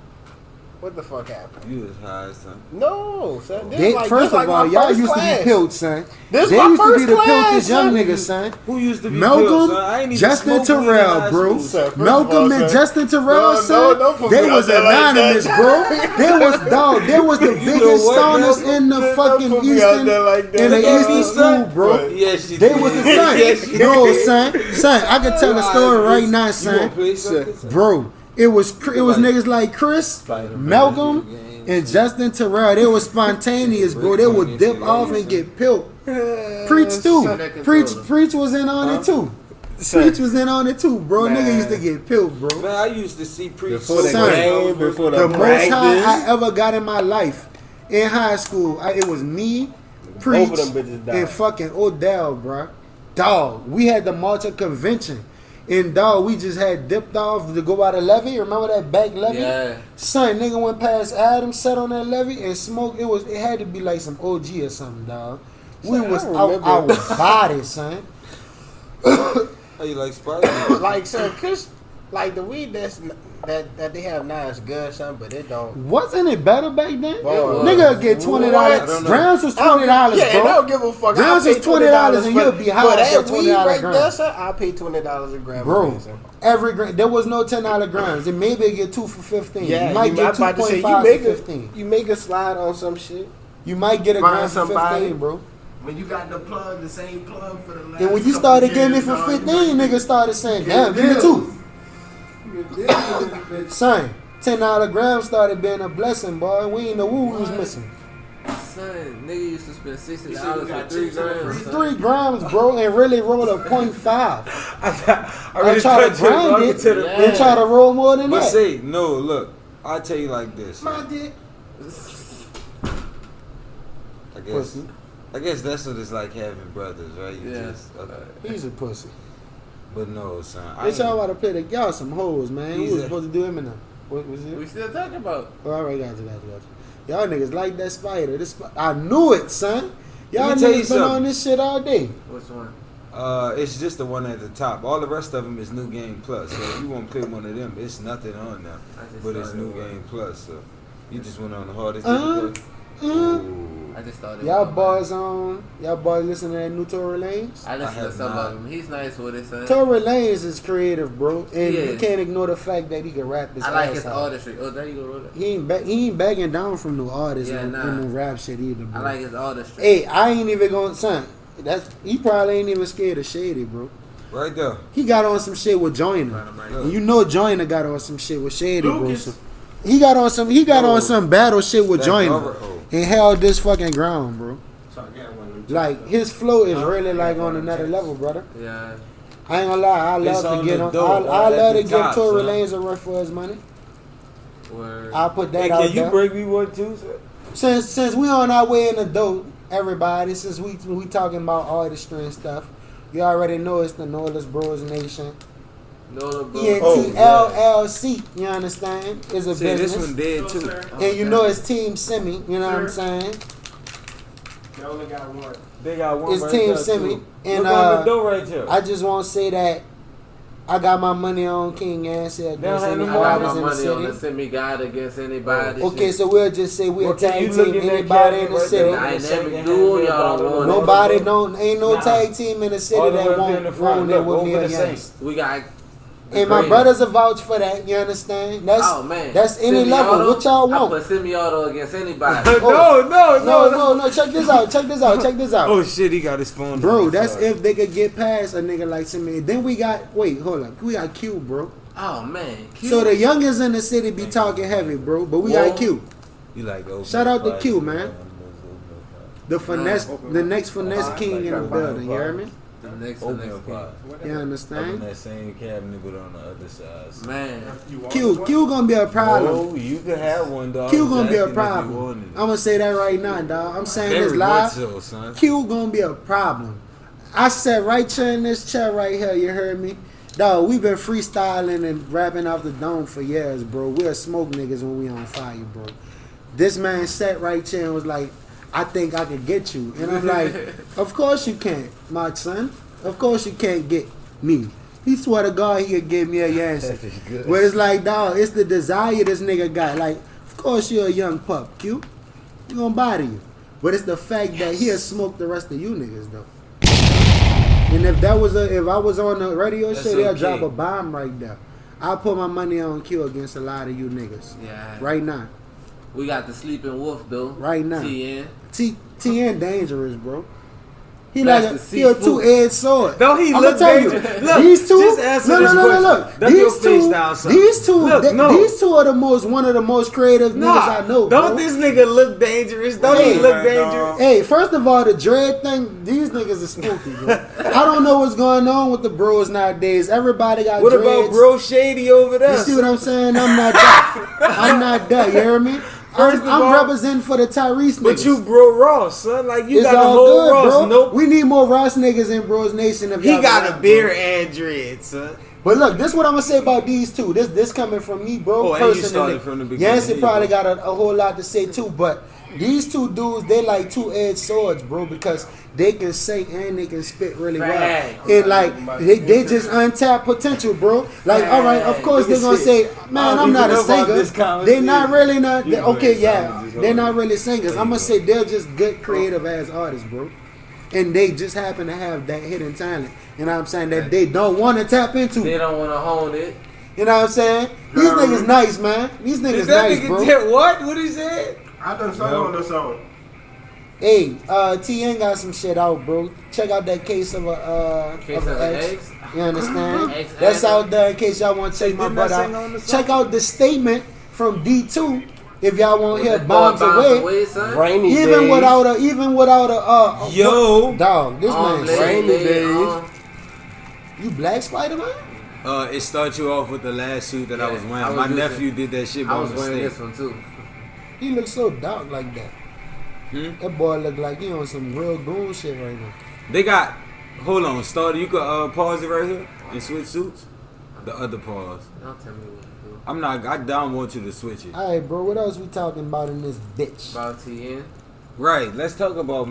S4: what the fuck happened?
S2: you was high, son.
S4: No, son. This
S1: They,
S4: like,
S1: first
S4: this like
S1: of all,
S4: my
S1: y'all
S4: first
S1: used
S4: class.
S1: to be pilled, son.
S4: This
S1: They
S4: my
S1: used to be
S4: first
S1: the
S4: class,
S1: pilled young
S4: son.
S1: niggas, son.
S2: Who used to be
S1: Malcolm,
S2: pilled, son? I ain't even
S1: Justin
S2: smoked weed in
S1: Terrell,
S2: high
S1: bro.
S2: school,
S4: Sir, first of
S1: Malcolm
S4: all,
S1: and
S4: son.
S1: Justin Terrell,
S4: No,
S1: son.
S4: don't put
S1: They
S4: me
S1: was
S4: out there like
S1: anonymous,
S4: that.
S1: bro. They was dog. They was the biggest
S2: what,
S1: stoners
S2: Malcolm?
S1: in the
S4: Don't
S1: fucking
S4: put me out
S1: Eastern,
S4: there like that.
S1: in the
S2: Look at
S1: Eastern
S2: me,
S1: school,
S2: son.
S1: bro.
S2: Yes, she
S1: They
S2: did.
S1: was the son.
S2: Yes, she
S1: No,
S2: did.
S1: son. I can tell the story right now,
S2: You wanna
S1: son.
S2: play something, son?
S1: Bro, it was niggas like Chris, Malcolm, And Justin Terrell, they was spontaneous, bro. They would dip off and get pilled. Preach too. Preach was in on it too. Preach was in on it too, bro.
S4: Man.
S1: Nigga used to get pilled, bro.
S2: Man, I used to see Preach
S4: Before the
S1: Son,
S4: game, before
S1: The
S4: the
S1: most
S4: practice.
S1: high I ever got in my life in high school, it was me, Preach,
S4: Both of them bitches died.
S1: and fucking Odell, bro. Dog, we had the Malta convention. And dog, we just had dipped off to go out of levee. Remember that back levee?
S3: Yeah.
S1: Son, nigga went past Adam, sat on that levee and smoked. It had to be like some OG or something, dog. We
S4: Son,
S1: was
S4: I remember.
S1: I was body, son.
S2: How you like Spider-Man?
S4: Like, so, cause, like the weed that they have now is good, son, but it don't.
S1: Wasn't it better back then?
S4: Boy,
S1: Nigga get $20.
S4: what?
S1: Grams was $20,
S4: Yeah, and I
S1: bro.
S4: don't give a fuck.
S1: Grams
S4: I
S1: is
S4: pay
S1: $20 and
S4: for-
S1: you'll be
S4: for
S1: high
S4: that
S1: for
S4: weed
S1: $20
S4: right
S1: gram.
S4: there, son. I pay $20 a gram.
S1: Bro,
S4: for it, son.
S1: every gram, there was no $10 grams. And maybe it get 2 for 15.
S4: Yeah,
S1: you might get
S4: I'm about to say,
S1: 2.5
S4: you make
S1: for
S4: a
S1: 15.
S4: you make a slide on some shit.
S1: You might get a
S4: Find
S1: gram for
S4: somebody.
S1: 15, bro.
S6: When you got the same plug for the last
S1: And when you
S6: couple
S1: started getting it
S6: years,
S1: for
S6: dog, you
S1: 15,
S6: might
S1: niggas started saying,
S6: get
S1: damn, give me
S6: deals.
S1: 2.
S6: Get deals.
S1: Son, $10 grams started being a blessing, boy. We ain't know who we was missing.
S3: Son, nigga used to spend $60
S6: You said we
S3: for
S6: got
S3: 3
S6: chips in the
S3: grams.
S6: freezer.
S3: son.
S1: 3 grams, bro, and really roll a 0.5. I try to
S2: touched
S1: grind
S2: it,
S1: it
S2: to the-
S3: Yeah.
S1: and try to roll more than
S2: But
S1: that.
S2: say, no, look, I'll tell you like this.
S6: My dick.
S2: I guess that's what it's like having brothers, right? You
S3: Yeah.
S2: just,
S1: He's a pussy.
S2: but no, son. I
S1: Bitch, y'all
S2: ain't-
S1: about to play the y'all some hoes, man.
S2: He's
S1: Who was
S2: a-
S1: supposed to do Eminem? What was it?
S3: We still talking about.
S1: Oh, all right, got you. Y'all niggas like that spider. I knew it, son. Y'all
S2: Let me tell you
S1: niggas been on
S2: something.
S1: this shit all day.
S3: Which one?
S2: It's just the one at the top. All the rest of them is New Game Plus. So if you want to play one of them, it's nothing on there.
S3: I just
S2: But it's
S3: started
S2: New
S3: one.
S2: Game Plus. So you just went on the hardest
S1: Uh-huh.
S2: difficulty.
S1: Mm.
S3: I just started.
S1: Y'all
S3: with
S1: y'all boys listen to that new Tory Lanez?
S3: I listen
S2: I
S3: to
S2: have
S3: some
S2: not.
S3: of them. He's nice with it, son.
S1: Tory Lanez is creative, bro, and
S3: He
S1: you
S3: is.
S1: can't ignore the fact that he can rap his
S3: I like
S1: ass
S3: his
S1: off.
S3: artistry. Oh, there you go, Roda.
S1: He ain't backing down from no artists
S3: Yeah,
S1: and
S3: nah.
S1: no rap shit either, bro.
S3: I like his artistry.
S1: Hey, I ain't even going, son. He probably ain't even scared of Shady, bro.
S2: Right there.
S1: He got on some shit with Joyner.
S3: Right.
S1: And you know Joyner got on some shit with Shady, bro.
S6: Lucas.
S1: So he got on some battle shit with
S2: That
S1: Joyner
S2: cover- oh.
S1: and held this fucking ground, bro.
S6: So I got one of them.
S1: Like his flow is really like on another level, brother.
S3: Yeah.
S1: I ain't gonna lie, I
S2: It's
S1: love to
S2: on
S1: get
S2: the
S1: on.
S2: door,
S1: I
S2: at
S1: love
S2: the
S1: to give
S2: top,
S1: Tory
S2: son.
S1: Lanez a run for his money.
S3: Word.
S1: I'll put that
S2: Hey,
S1: out
S2: can you
S1: there.
S2: break me one too, sir?
S1: Since we on our way in the dope, everybody, since we talking about artistry and stuff, you already know it's the Northern Bros Nation.
S3: No, the bro.
S1: ENT
S2: Oh,
S1: LLC, you understand? Is a
S2: See, this
S1: business.
S2: one dead
S6: No,
S2: too.
S6: sir.
S1: And you know it's Team Semi, you know what I'm
S6: Sir.
S1: saying?
S6: They only got one.
S2: They got one
S1: It's
S2: right
S1: Team
S2: there,
S1: Semi.
S2: too.
S1: And
S2: Look on the door right here.
S1: I just want to say that I got my money on King Ansel against
S2: Don't have
S1: any
S2: no
S3: I got
S1: artists
S3: my
S1: in the
S3: money on the
S1: city.
S3: semi guide against anybody.
S1: Okay,
S3: shit.
S1: so we'll just say we'll
S2: Okay,
S1: tag
S2: you
S1: team
S2: look in that
S1: anybody in
S2: cabinet
S1: the
S2: right
S1: city.
S2: there.
S3: Dynamic duo, y'all don't want it.
S1: Nobody ain't no
S2: Nah.
S1: tag team in the city
S2: All the way
S1: that
S2: up there in the
S1: won't
S2: front.
S1: ruin it
S2: Look,
S1: with
S2: over
S1: me
S2: the
S1: against.
S2: Saints.
S3: We got. the
S1: And my
S3: greatest.
S1: brothers will vouch for that, you understand? That's
S3: Oh man,
S1: that's any level.
S3: Semi-auto,
S1: What y'all
S3: I
S1: want?
S3: put semi-auto against anybody.
S1: No, check this out.
S2: Oh shit, he got his phone.
S1: Bro,
S2: on.
S1: that's
S2: Sorry.
S1: if they could get past a nigga like Simi. Then we got hold up. We got Q, bro.
S3: Oh man, Q.
S1: So the youngest in the city be talking heavy, bro. But we
S3: Whoa.
S1: got Q.
S2: You like open
S1: Shout out to
S2: fight,
S1: Q,
S2: you
S1: man.
S2: know,
S1: The finesse, the next finesse king in the
S2: Like
S1: building. You hear me?
S3: the next
S2: Open
S3: king.
S2: fight.
S1: You
S2: Up in
S1: understand?
S2: that same cabinet, but on the other side.
S3: Man,
S1: Q gonna be a problem.
S2: Oh, you could have one, dog.
S1: Q gonna be a
S2: Asking if you
S1: problem.
S2: wanted it.
S1: I'm gonna say that right now, dog. I'm saying this
S2: Very
S1: live.
S2: much so, son.
S1: Q gonna be a problem. I sat right here in this chair right here. You heard me, dog. We been freestyling and rapping off the dome for years, bro. We're smoke niggas when we on fire, bro. This man sat right here and was like, "I think I can get you," and I'm like, "Of course you can't, my son. Of course you can't get me." He swear to God he could give me a answer. But it's like, dog, it's the desire this nigga got. Like, of course you're a young pup, Q. We gonna body you. But it's the fact that he'll smoke the rest of you niggas though. And if I was on the radio
S2: That's
S1: show, they'll
S2: okay.
S1: drop a bomb right there. I'll put my money on Q against a lot of you niggas.
S3: yeah.
S1: Right now.
S3: We got the sleeping wolf though.
S1: Right now.
S3: TN.
S1: TN dangerous, bro. He
S3: That's
S1: like
S3: the
S1: he a
S3: seafood.
S1: two-edged sword.
S2: Don't he
S1: I'ma
S2: look
S1: tell you,
S2: dangerous? Look,
S1: these two.
S2: just answer
S1: Look,
S2: this
S1: look,
S2: question.
S1: look, look.
S2: Dump your
S1: These
S2: face
S1: two.
S2: down some.
S1: These two.
S2: Look, no.
S1: These two are one of the most creative niggas I know.
S2: Don't
S1: bro.
S2: this nigga look dangerous? Don't
S1: Hey,
S2: he look
S4: man,
S2: dangerous?
S1: Hey, first of all, the dread thing, these niggas are spooky, bro. I don't know what's going on with the bros nowadays. Everybody got
S2: What
S1: dreads.
S2: about Bro Shady over there?
S1: You see what I'm saying? I'm not that. I'm not that. You hear me?
S2: First of
S1: I'm
S2: all-
S1: representing for the Tyrese niggas.
S2: But you Bro Ross, son. Like, you
S1: it's
S2: got a
S1: all
S2: whole
S1: good,
S2: Ross.
S1: bro.
S2: Nope.
S1: We need more Ross niggas in Bros Nation. If
S2: He
S1: y'all
S2: got a
S1: rap,
S2: beard
S1: bro.
S2: and dreads, son.
S1: But look, this is what I'm gonna say about these two. This coming from me, bro.
S2: Oh, and you
S1: personally.
S2: started from the beginning.
S1: Yancey
S2: Here you
S1: probably
S2: go.
S1: got a whole lot to say too, but these two dudes, they like two-edged swords, bro, because they can sing and they can spit really well.
S3: Facts.
S1: And like they just untapped potential, bro. Like, all right, of course they're gonna say, man, I'm not a singer. They're not really not. Okay, yeah, they're not really singers. I'm gonna say they're just good creative ass artists, bro. And they just happen to have that hidden talent. You know what I'm saying? That they don't want to tap into.
S3: They don't want to hone it.
S1: You know what I'm saying? These niggas nice, man. These
S2: Did
S1: niggas
S2: that
S1: nice,
S2: nigga
S1: bro.
S2: did what? What he said?
S6: I done song on the song.
S1: Hey, TN got some shit out, bro. Check out that case of a
S3: Case
S1: of
S3: of
S1: an
S3: an
S1: X.
S3: X.
S1: You understand?
S3: X
S1: That's
S3: anthem.
S1: out there in case y'all want to check my
S2: didn't
S1: butt
S2: I sing on the
S1: out.
S2: song?
S1: Check out the statement from D2 if y'all want to hear
S3: That
S1: bombs
S3: boy
S1: away.
S3: son.
S4: Rainy
S1: Even
S4: days.
S1: without a
S2: Yo.
S1: dog. This
S3: On
S1: man,
S4: Rainy
S3: Labor Day,
S4: days.
S1: you black Spider-Man?
S2: It starts you off with the last suit that I
S3: Yeah,
S2: was wearing.
S3: I was
S2: My
S3: just-
S2: nephew did that shit
S3: I
S2: by
S3: was wearing
S2: mistake.
S3: this one too.
S1: He looks so dark like that.
S2: Hmm?
S1: That boy look like he on some real goon shit right now.
S2: They got. Hold on, starter. You could pause it right here and switch suits. The other pause.
S3: Don't tell me what to do.
S2: I'm not. I don't want you to switch it.
S1: All right, bro. What else we talking about in this bitch?
S3: About TN.
S2: Right. Let's talk about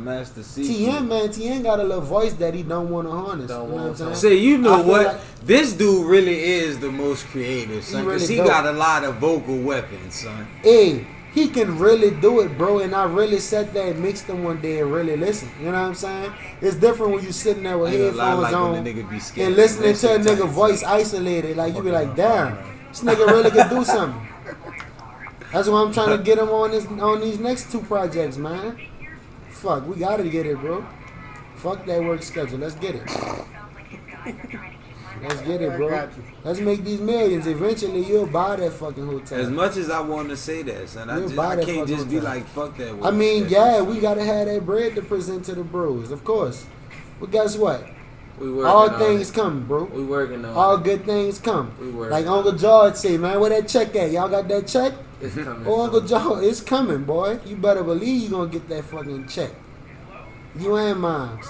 S2: Master C.
S1: TN, man, TN got a little voice that he don't want to harness.
S3: Don't
S1: You know what I'm
S3: want
S1: saying?
S3: to.
S2: Say, you
S1: I
S2: know
S1: feel
S2: what?
S1: like-
S2: This dude really is the most creative, son. Because
S1: really
S2: he
S1: dope.
S2: got a lot of vocal weapons, son.
S1: Hey, he can really do it, bro. And I really sat there and mixed them one day and really listen. You know what I'm saying? It's different when you sitting there with
S2: I ain't gonna lie,
S1: headphones
S2: like when
S1: on
S2: the nigga be scared.
S1: and listening
S2: That
S1: to a
S2: shit
S1: nigga
S2: tight.
S1: voice isolated. Like you be like, damn, this nigga really can do something. That's why I'm trying to get him on these next two projects, man. Fuck, we gotta get it, bro. Fuck that work schedule. Let's get it. Let's get it, bro. Let's make these millions. Eventually, you'll buy that fucking hotel.
S2: As much as I want to say that, son,
S1: You'll
S2: I
S1: buy that
S2: can't
S1: fucking
S2: just be
S1: hotel.
S2: like, fuck that.
S1: I mean,
S2: work
S1: yeah,
S2: schedule.
S1: we gotta have that bread to present to the bros, of course. But guess what?
S3: We working
S1: All
S3: on
S1: things
S3: it.
S1: come, bro.
S3: We working on
S1: All
S3: it.
S1: good things come.
S3: We working
S1: Like
S3: on
S1: Uncle George say, man, where that check at? Y'all got that check?
S3: It's coming.
S1: Oh, Uncle
S3: soon.
S1: George, it's coming, boy. You better believe you gonna get that fucking check. You and moms.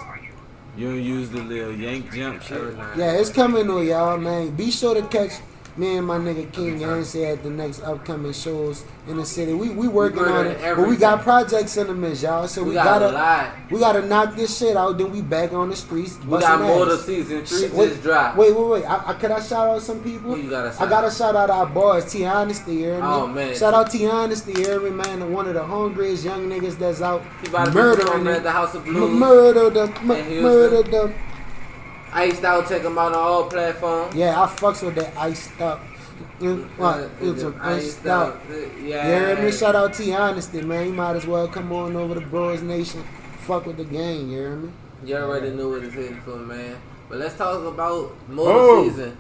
S2: You don't use the little yank jump shit.
S3: Every night.
S1: Yeah, it's coming though, y'all, man. Be sure to catch me and my nigga King Yancey at the next upcoming shows in the city. We working on
S3: working
S1: it, but we got projects in the midst, y'all. So
S3: We got a lot.
S1: we gotta knock this shit out. Then we back on the streets.
S3: We got
S1: busting
S3: more to
S1: ass.
S3: season 3
S1: Wait,
S3: just dropped.
S1: Wait. Could I shout out some people?
S3: Who you gotta
S1: I
S3: shout
S1: gotta
S3: out?
S1: shout out our boys, T Honesty, you hear me?
S3: Oh, man.
S1: Shout out T Honesty, you hear me, man? One of the hungriest young niggas that's out
S3: He about to be
S1: murdering
S3: performing at
S1: them.
S3: the House of Blues.
S1: Murder them,
S3: in Houston.
S1: murder them.
S3: Iced out, check him out on all platforms.
S1: Yeah, I fucks with that iced up. It's iced out.
S3: Yeah.
S1: You hear me? Shout out T Honesty, man. You might as well come on over to Bros Nation. Fuck with the gang, you hear me?
S3: You already knew what it's hitting for, man. But let's talk about Motor
S4: Oh.
S3: Season.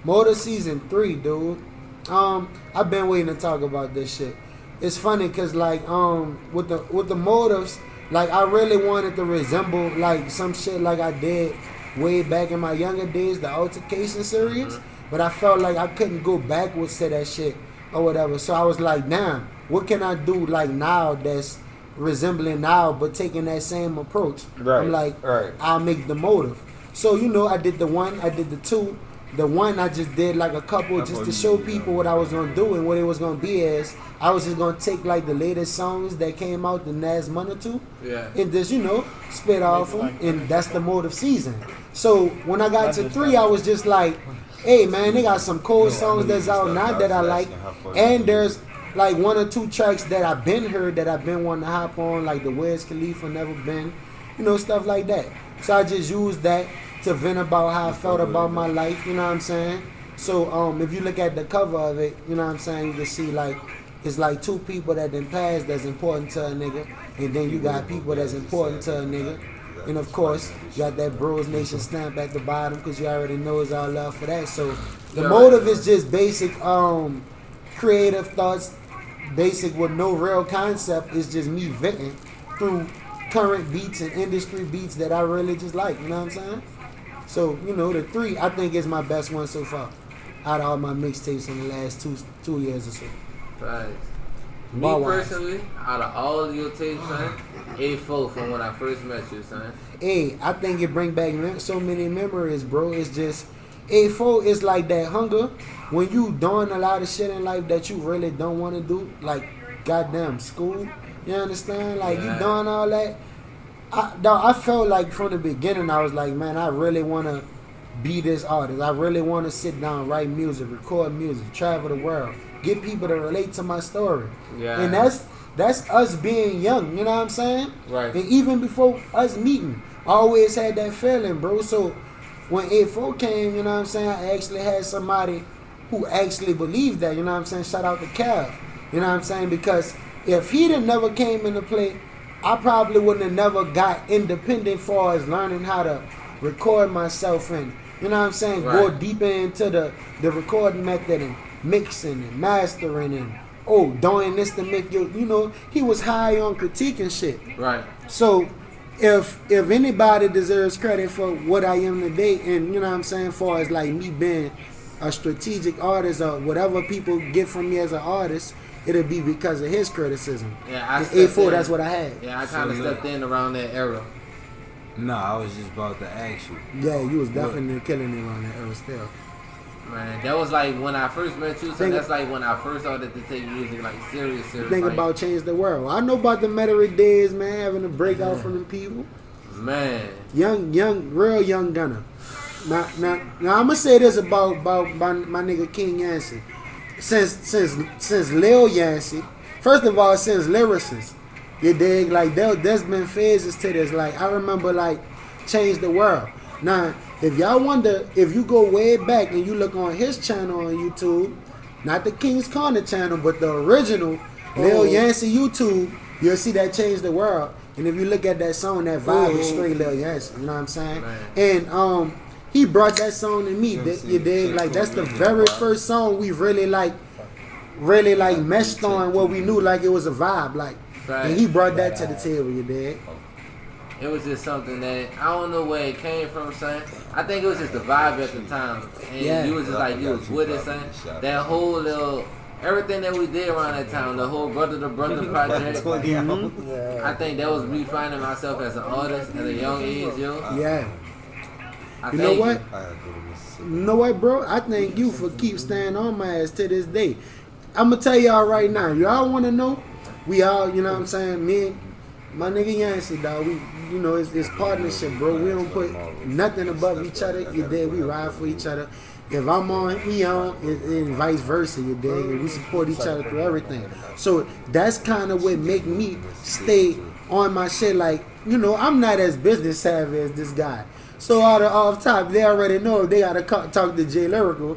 S1: Motor Season 3, dude. I've been waiting to talk about this shit. It's funny cause like with the motives, like I really wanted to resemble like some shit like I did way back in my younger days, the altercation series. But I felt like I couldn't go backwards to that shit or whatever. So I was like, damn, what can I do like now that's resembling now but taking that same approach?
S4: Right,
S1: I'm like,
S4: right.
S1: I'll make the motive. So I did the 1, I did the 2. The 1 I just did like a couple just to show people what I was gonna do and what it was gonna be as. I was just gonna take like the latest songs that came out the last month or two
S3: Yeah.
S1: and just spit off them, and that's the motive season. So when I got to 3, I was just like, hey man, they got some cool songs that's out now that I like, and there's like 1 or 2 tracks that I've been heard that I've been wanting to hop on, like the Wiz Khalifa Never Been, stuff like that. So I just used that to vent about how I felt about my life, you know what I'm saying? So if you look at the cover of it, you know what I'm saying, you can see like it's like 2 people that done passed that's important to a nigga, and then you got people that's important to a nigga. And of course, you got that Bros Nation stamp at the bottom because you already know it's all love for that. So the motive is just basic creative thoughts, basic with no real concept. It's just me venting through current beats and industry beats that I really just like. You know what I'm saying? So, you know, the 3 I think is my best one so far out of all my mixtapes in the last two years or so.
S3: Right. Me
S1: Bar-wise.
S3: personally, out of all of your tapes, son, A4 from when I first met you, son.
S1: Hey, I think it bring back so many memories, bro. It's just A4 is like that hunger when you doing a lot of shit in life that you really don't want to do, like goddamn school. You understand? Like you doing all that. I felt like from the beginning I was like, man, I really want to be this artist. I really want to sit down, write music, record music, travel the world, get people to relate to my story.
S3: Yeah.
S1: And that's us being young, you know what I'm saying?
S3: Right.
S1: And even before us meeting, I always had that feeling, bro. So when A4 came, you know what I'm saying, I actually had somebody who actually believed that, you know what I'm saying? Shout out to Cav, you know what I'm saying? Because if he didn't never came into play, I probably wouldn't have never got independent far as learning how to record myself and, you know what I'm saying, go deeper into the recording method and mixing and mastering and doing this to make you know, he was high on critique and shit.
S3: Right.
S1: So if anybody deserves credit for what I am today, and you know what I'm saying, far as like me being a strategic artist or whatever people get from me as an artist, it'll be because of his criticism.
S3: Yeah,
S1: A4, that's what I had.
S3: Yeah, I kind of stepped in around that era.
S2: Nah, I was just about to ask you.
S1: Yeah, you was definitely killing it around that era still.
S3: Man, that was like when I first met you. So that's like when I first started to take music like serious.
S1: Think
S3: like,
S1: about change the world. I know about the Metairie days, man, having to break out from them people.
S3: Man,
S1: real young gunner. Now I'm gonna say this about my nigga King Yancey. Since Lil Yancey, first of all, since lyricists, you dig? Like there's been phases to this. Like I remember like Change the World. Now, if y'all wonder, if you go way back and you look on his channel on YouTube, not the King's Corner channel, but the original Lil Yancey YouTube, you'll see that Change the World. And if you look at that song, that vibe is straight Lil Yancey. You know what I'm saying? Man. And he brought that song to me. You dig? Like that's the very first song we really meshed on what we knew like it was a vibe. Like, and he brought that to the table. You dig?
S3: It was just something that I don't know where it came from, son. I think it was just the vibe at the time, and you was just like you was with it, son. That whole little everything that we did around that time, the whole brother to brother project. I think that was me finding myself as an artist at a young age, yo.
S1: Yeah. You know what? You know what, bro? I thank you for keep staying on my ass to this day. I'm gonna tell y'all right now. Y'all want to know? We all, you know what I'm saying? Me and my nigga Yancey, dog. We, you know, it's partnership, bro. We don't put nothing above each other. You dig? We ride for each other. If I'm on, he on, and vice versa. You dig? And we support each other through everything. So that's kind of what make me stay on my shit. Like, you know, I'm not as business savvy as this guy. So off top, they already know if they gotta talk to Jay Lyrical,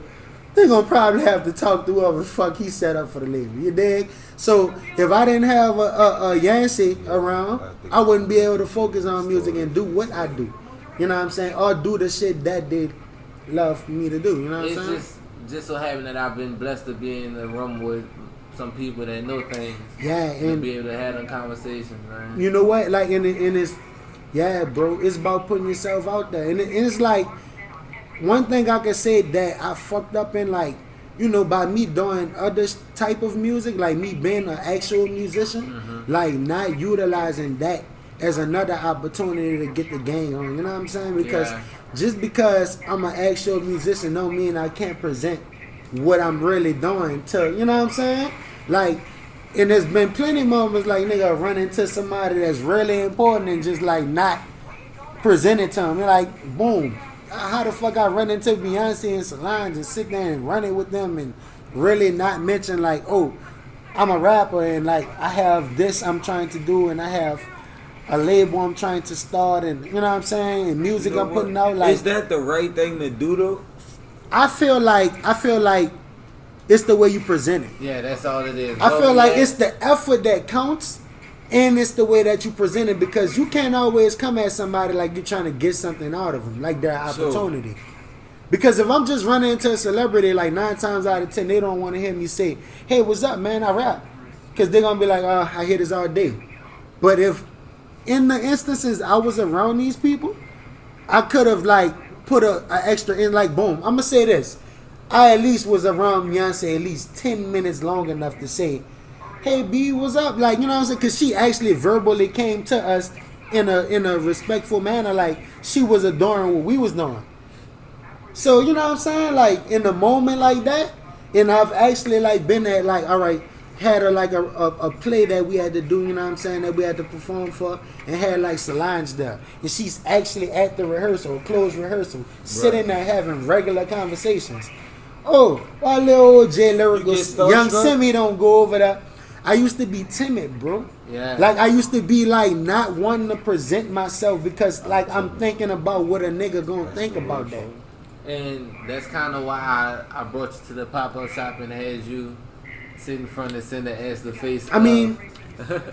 S1: they gonna probably have to talk to whoever the fuck he set up for the label. You dig? So if I didn't have a Yancey around, I wouldn't be able to focus on music and do what I do. You know what I'm saying? Or do the shit that they love me to do. You know what I'm saying?
S3: It's just so happen that I've been blessed to be in the room with some people that know things.
S1: Yeah, and
S3: be able to have a conversation, man.
S1: You know what? Like in it's, yeah, bro. It's about putting yourself out there, and it's like one thing I can say that I fucked up in, like, you know, by me doing other type of music, like me being an actual musician, like not utilizing that as another opportunity to get the gang on. You know what I'm saying? Because just because I'm an actual musician don't mean I can't present what I'm really doing to, you know what I'm saying? Like, and there's been plenty of moments like nigga run into somebody that's really important and just like not present it to them. You're like, boom. How the fuck I run into Beyonce and Solange and sit there and run it with them and really not mention like, oh, I'm a rapper and like I have this I'm trying to do and I have a label I'm trying to start and you know what I'm saying, and music I'm putting out. Like,
S2: is that the right thing to do though?
S1: I feel like it's the way you present it.
S3: Yeah, that's all it is.
S1: I feel like it's the effort that counts And it's the way that you present it, because you can't always come at somebody like you're trying to get something out of them, like their opportunity. Because if I'm just running into a celebrity, like 9 times out of 10, they don't want to hear me say, hey, what's up, man? I rap. Because they're going to be like, oh, I hear this all day. But if in the instances I was around these people, I could have like put a extra in, like, boom. I'm going to say this. I at least was around Beyonce at least 10 minutes long enough to say, hey, B, what's up? Like, you know what I'm saying? Because she actually verbally came to us in a respectful manner. Like, she was adoring what we was doing. So, you know what I'm saying? Like, in a moment like that, and I've actually, like, been at, like, all right, had a play that we had to do, you know what I'm saying, that we had to perform for, and had, like, Solange there. And she's actually at the rehearsal, closed rehearsal, sitting there having regular conversations. Oh, why little old J Lyrical, young Simi don't go over that. I used to be timid, bro.
S3: Yeah.
S1: Like, I used to be, like, not wanting to present myself because, like, I'm thinking about what a nigga gonna think about that.
S3: And that's kind of why I brought you to the pop-up shop and had you sit in front of the center as the face.
S1: I mean,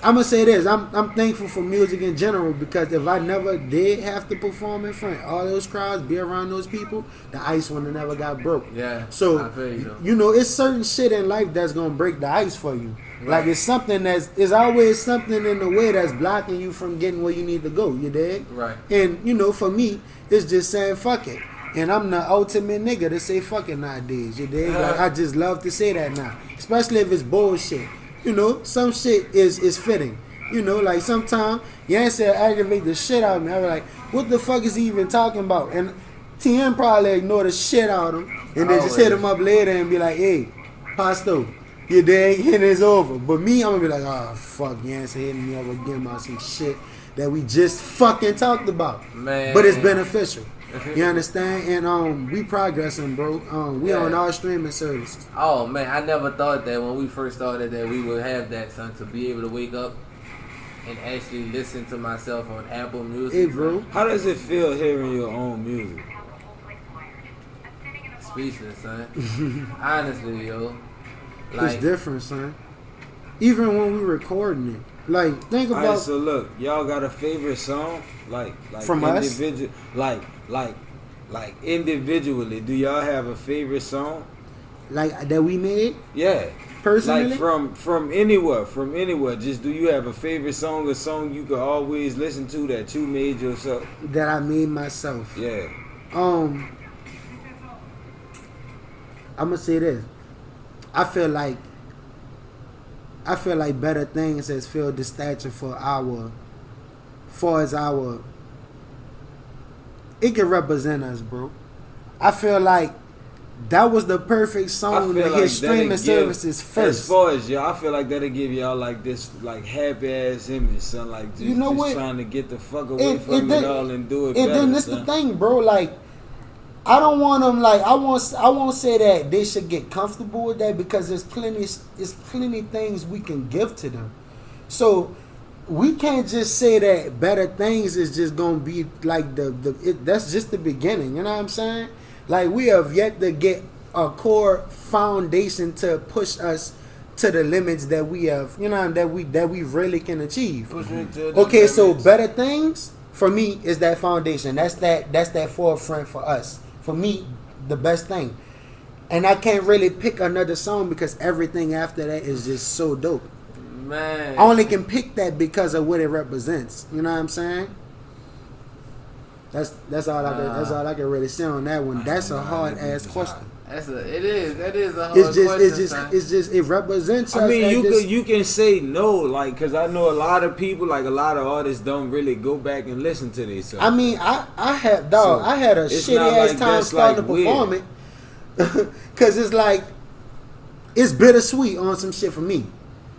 S1: I'm gonna say this. I'm thankful for music in general, because if I never did have to perform in front of all those crowds, be around those people, the ice would have never got broke.
S3: Yeah.
S1: So
S3: I feel you,
S1: you know, it's certain shit in life that's gonna break the ice for you. Right. Like, it's something it's always something in the way that's blocking you from getting where you need to go. You dig?
S3: Right.
S1: And you know, for me, it's just saying fuck it. And I'm the ultimate nigga to say fuck it nowadays. You dig? Like, I just love to say that now, especially if it's bullshit. You know, some shit is fitting. You know, like sometimes Yancey aggravate the shit out of me. I be like, what the fuck is he even talking about? And TM probably ignore the shit out of him and then just hit him up later and be like, hey, Pasto, you dig? And it's over. But me, I'm gonna be like, oh fuck, Yancey hitting me up again about some shit that we just fucking talked about.
S3: Man.
S1: But it's beneficial. You understand? And we progressing, bro. We on all streaming services.
S3: Oh man, I never thought that when we first started that we would have that, son, to be able to wake up and actually listen to myself on Apple Music.
S1: Hey, bro.
S2: How does it feel hearing your own music?
S3: Speechless, son. Honestly, yo. Like,
S1: It's different, son. Even when we recording it. Like, think about...
S2: Alright, so look, y'all got a favorite song? Like
S1: from us?
S2: Like individually, do y'all have a favorite song?
S1: Like, that we made?
S2: Yeah.
S1: Personally?
S2: Like from anywhere. Just, do you have a favorite song, a song you could always listen to that you made yourself?
S1: That I made myself.
S2: Yeah.
S1: I'm gonna say this. I feel like Better Things has filled the stature for it can represent us, bro. I feel like that was the perfect song to hit streaming services first.
S2: As far as y'all, I feel like that'll give y'all like this like happy ass image, son. Like just,
S1: you know
S2: just
S1: what?
S2: trying to get the fuck away from it all and do it
S1: and
S2: better.
S1: And then this the thing, bro. Like, I don't want them. Like, I won't say that they should get comfortable with that, because there's plenty things we can give to them. So we can't just say that Better Things is just gonna be like that's just the beginning. You know what I'm saying? Like, we have yet to get a core foundation to push us to the limits that we have. You know, that we really can achieve. Okay, so Better Things for me is that foundation. That's that forefront for us. For me, the best thing. And I can't really pick another song because everything after that is just so dope.
S3: Man.
S1: I only can pick that because of what it represents. You know what I'm saying? That's all I can really say on that one. That's a hard ass question.
S3: That is a hard question.
S1: It's just it represents us.
S2: I mean, you can say no, like, because I know a lot of people, like a lot of artists, don't really go back and listen to these songs.
S1: I mean, I had a shitty ass
S2: like
S1: time starting to perform it, because it's like it's bittersweet on some shit for me,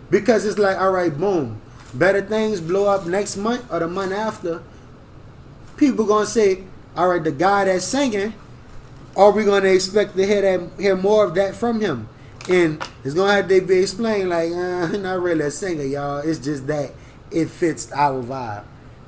S1: because it's like, all right, boom, Better Things blow up next month or the month after. People gonna say, all right, the guy that's singing, are we gonna expect to hear more of that from him? And it's gonna have to be explained like, not really a singer, y'all. It's just that it fits our vibe.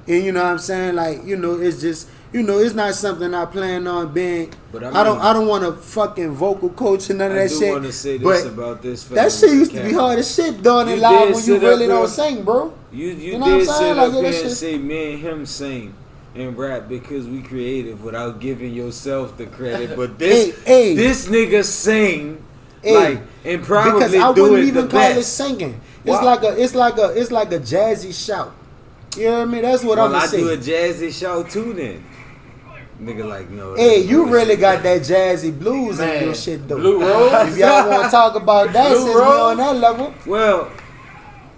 S1: And you know what I'm saying? Like, you know, it's just you know, it's not something I plan on being.
S2: But
S1: I don't want to fucking vocal coach and none of
S2: I
S1: that
S2: do
S1: shit.
S2: want to say this
S1: but
S2: about this.
S1: that shit used to be hard as shit doing it live when you really don't sing, bro.
S2: You
S1: know what I'm
S2: did
S1: saying?
S2: sit
S1: Like,
S2: up
S1: yeah, that
S2: here and
S1: shit-
S2: say me and him sing and rap because we creative without giving yourself the credit. But this this nigga sing like and probably
S1: because I
S2: do
S1: wouldn't
S2: it
S1: even
S2: the
S1: call it
S2: best.
S1: singing.
S2: Wow.
S1: It's like a jazzy shout. You know what I mean? That's what I'm
S2: Well,
S1: gonna
S2: I
S1: say.
S2: do a jazzy show too then. Nigga like, no.
S1: Hey,
S2: that's
S1: you
S2: bullshit.
S1: really got that jazzy blues in
S3: Man,
S1: your shit though.
S3: Blue Rose?
S1: If y'all want to talk about that,
S3: Blue
S1: since we
S3: Rose?
S1: on that level,
S2: Well,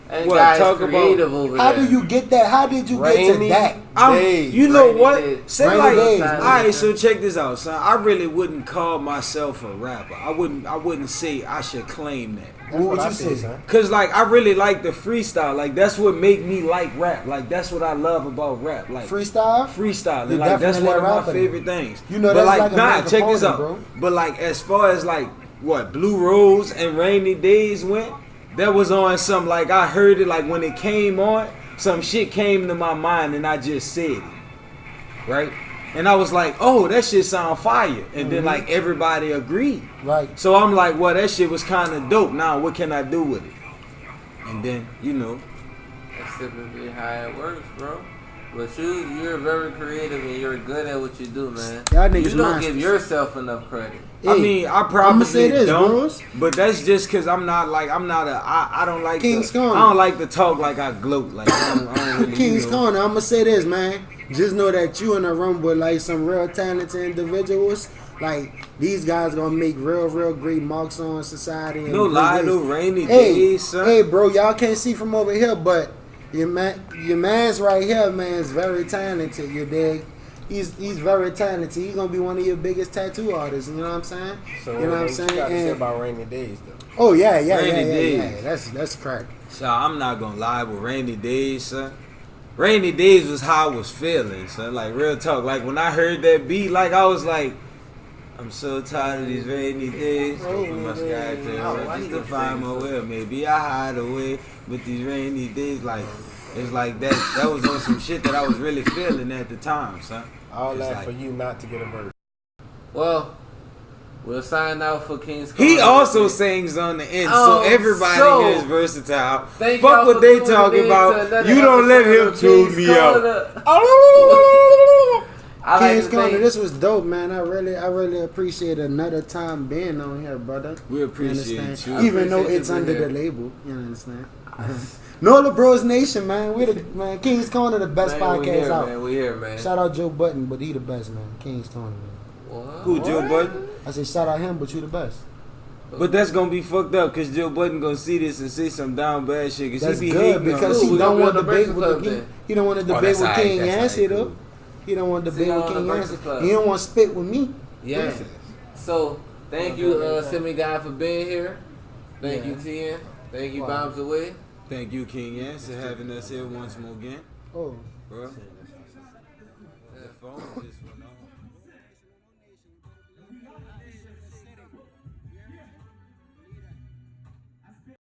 S3: And
S2: What,
S3: guys
S2: talk
S3: creative over
S1: how
S3: there.
S1: do you get that? How did you get to
S4: Rainy
S1: that?
S4: days.
S2: you know
S3: Rainy
S2: what?
S3: days.
S2: Say
S1: Rainy
S2: like,
S1: days,
S2: all
S1: man.
S2: right. So check this out, son. I really wouldn't call myself a rapper. I wouldn't say I should claim that.
S4: That's
S1: What
S4: what I
S1: you
S4: say,
S1: say?
S4: son.
S2: Cause like I really like the freestyle. Like that's what make me like rap. Like that's what I love about rap. Like
S1: Freestyle?
S2: freestyle.
S1: You
S2: Like that's
S1: definitely
S2: one of
S1: a
S2: my
S1: rapper.
S2: favorite things.
S1: You know
S2: but
S1: that's
S2: like
S1: like a
S2: nah,
S1: main
S2: check this out.
S1: component, bro.
S2: But like as far as like what Blue Rose and Rainy Days went, that was on some like I heard it like when it came on, some shit came to my mind and I just said it. Right? And I was like, oh, that shit sound fire. And then like everybody agreed.
S1: Right.
S2: So I'm like, well, that shit was kind of dope. Now, what can I do with it? And then, you know,
S3: That's typically how it works, bro. But you're very creative and you're good at what you do, man.
S1: Y'all
S3: You
S1: niggas
S3: don't
S1: monsters.
S3: give yourself enough credit.
S2: I
S1: Hey,
S2: mean, I
S1: I'ma
S2: probably
S1: say this,
S2: don't,
S1: bros.
S2: but that's just because I don't like
S1: King's
S2: to,
S1: Corner.
S2: I don't like to talk like I gloat. Like, I don't really,
S1: King's
S2: you know.
S1: Corner, I'm gonna say this, man. Just know that you in a room with like some real talented individuals. Like these guys gonna make real great marks on society. and
S2: No
S1: great
S2: lie,
S1: ways.
S2: no rainy
S1: Hey,
S2: days, son.
S1: hey, bro, y'all can't see from over here, but your man's right here, man, is very talented. You dig? He's very talented. He's gonna be one of your biggest tattoo artists. You know what I'm saying?
S4: So
S1: you know what I'm
S4: you
S1: saying?
S4: got to say
S1: And-
S4: about rainy days though.
S1: oh yeah.
S2: Rainy days.
S1: That's crack.
S2: So I'm not gonna lie with rainy days, son. Rainy days was how I was feeling, son. Like real talk. Like when I heard that beat, like I was like, I'm so tired of these rainy days. Open my sky to just to find my way. Maybe I hide away, but these rainy days, like it's like that. That was on some shit that I was really feeling at the time, son.
S4: All
S2: It's
S4: that
S2: like-
S4: for you not to get a verse.
S3: Well, we'll sign out for King's Corner.
S2: He also sings on the end,
S3: Oh,
S2: so everybody
S3: so-
S2: here is versatile.
S3: Thank
S2: Fuck
S3: y'all
S2: what
S3: for
S2: they
S3: tuning
S2: talking
S3: in to
S2: about.
S3: another
S2: You don't let
S3: episode
S2: him
S3: of
S2: tune
S3: King's
S2: me out.
S3: Corner. I like
S1: King's
S3: to
S1: Corner,
S3: thank-
S1: this was dope, man. I really appreciate another time being on here, brother.
S2: We
S1: You
S2: appreciate
S1: understand?
S2: you.
S1: Even though
S3: appreciate
S1: it's
S3: you being
S1: under
S3: here.
S1: the label, you understand? Nola Bros Nation, man. We the man. King's Corner, the best
S3: Man, we
S1: podcast
S3: here,
S1: out.
S3: man. We here, man.
S1: Shout out Joe Button, but he the best, man. King's Corner, man.
S3: What?
S2: Who, Joe Budden?
S1: I said shout out him, but you the best.
S2: But that's gonna be fucked up because Joe Budden gonna see this and say some down bad shit because
S1: That's
S2: he be
S1: good
S2: hating
S1: because
S2: on
S1: he
S3: we
S1: don't
S3: gonna
S1: want
S3: be
S1: to
S3: on the
S1: debate with
S3: Breakfast
S1: the
S3: Club
S1: he don't want to debate
S4: that's
S1: with
S4: alright,
S1: King
S4: that's
S1: Yancey
S4: alright,
S1: though.
S4: cool.
S1: He don't want to
S3: See
S1: debate
S3: y'all
S1: with
S3: on
S1: King
S3: the
S1: Yancey.
S3: Breakfast Club.
S1: He don't want to spit with me.
S3: Yeah. So, thank you, Semi Guy, for being here. Thank you, Tien. Thank you,
S1: Wow.
S3: Bombs Away.
S2: Thank you, King Yance, for having us here once more again,
S1: Oh.
S2: bro.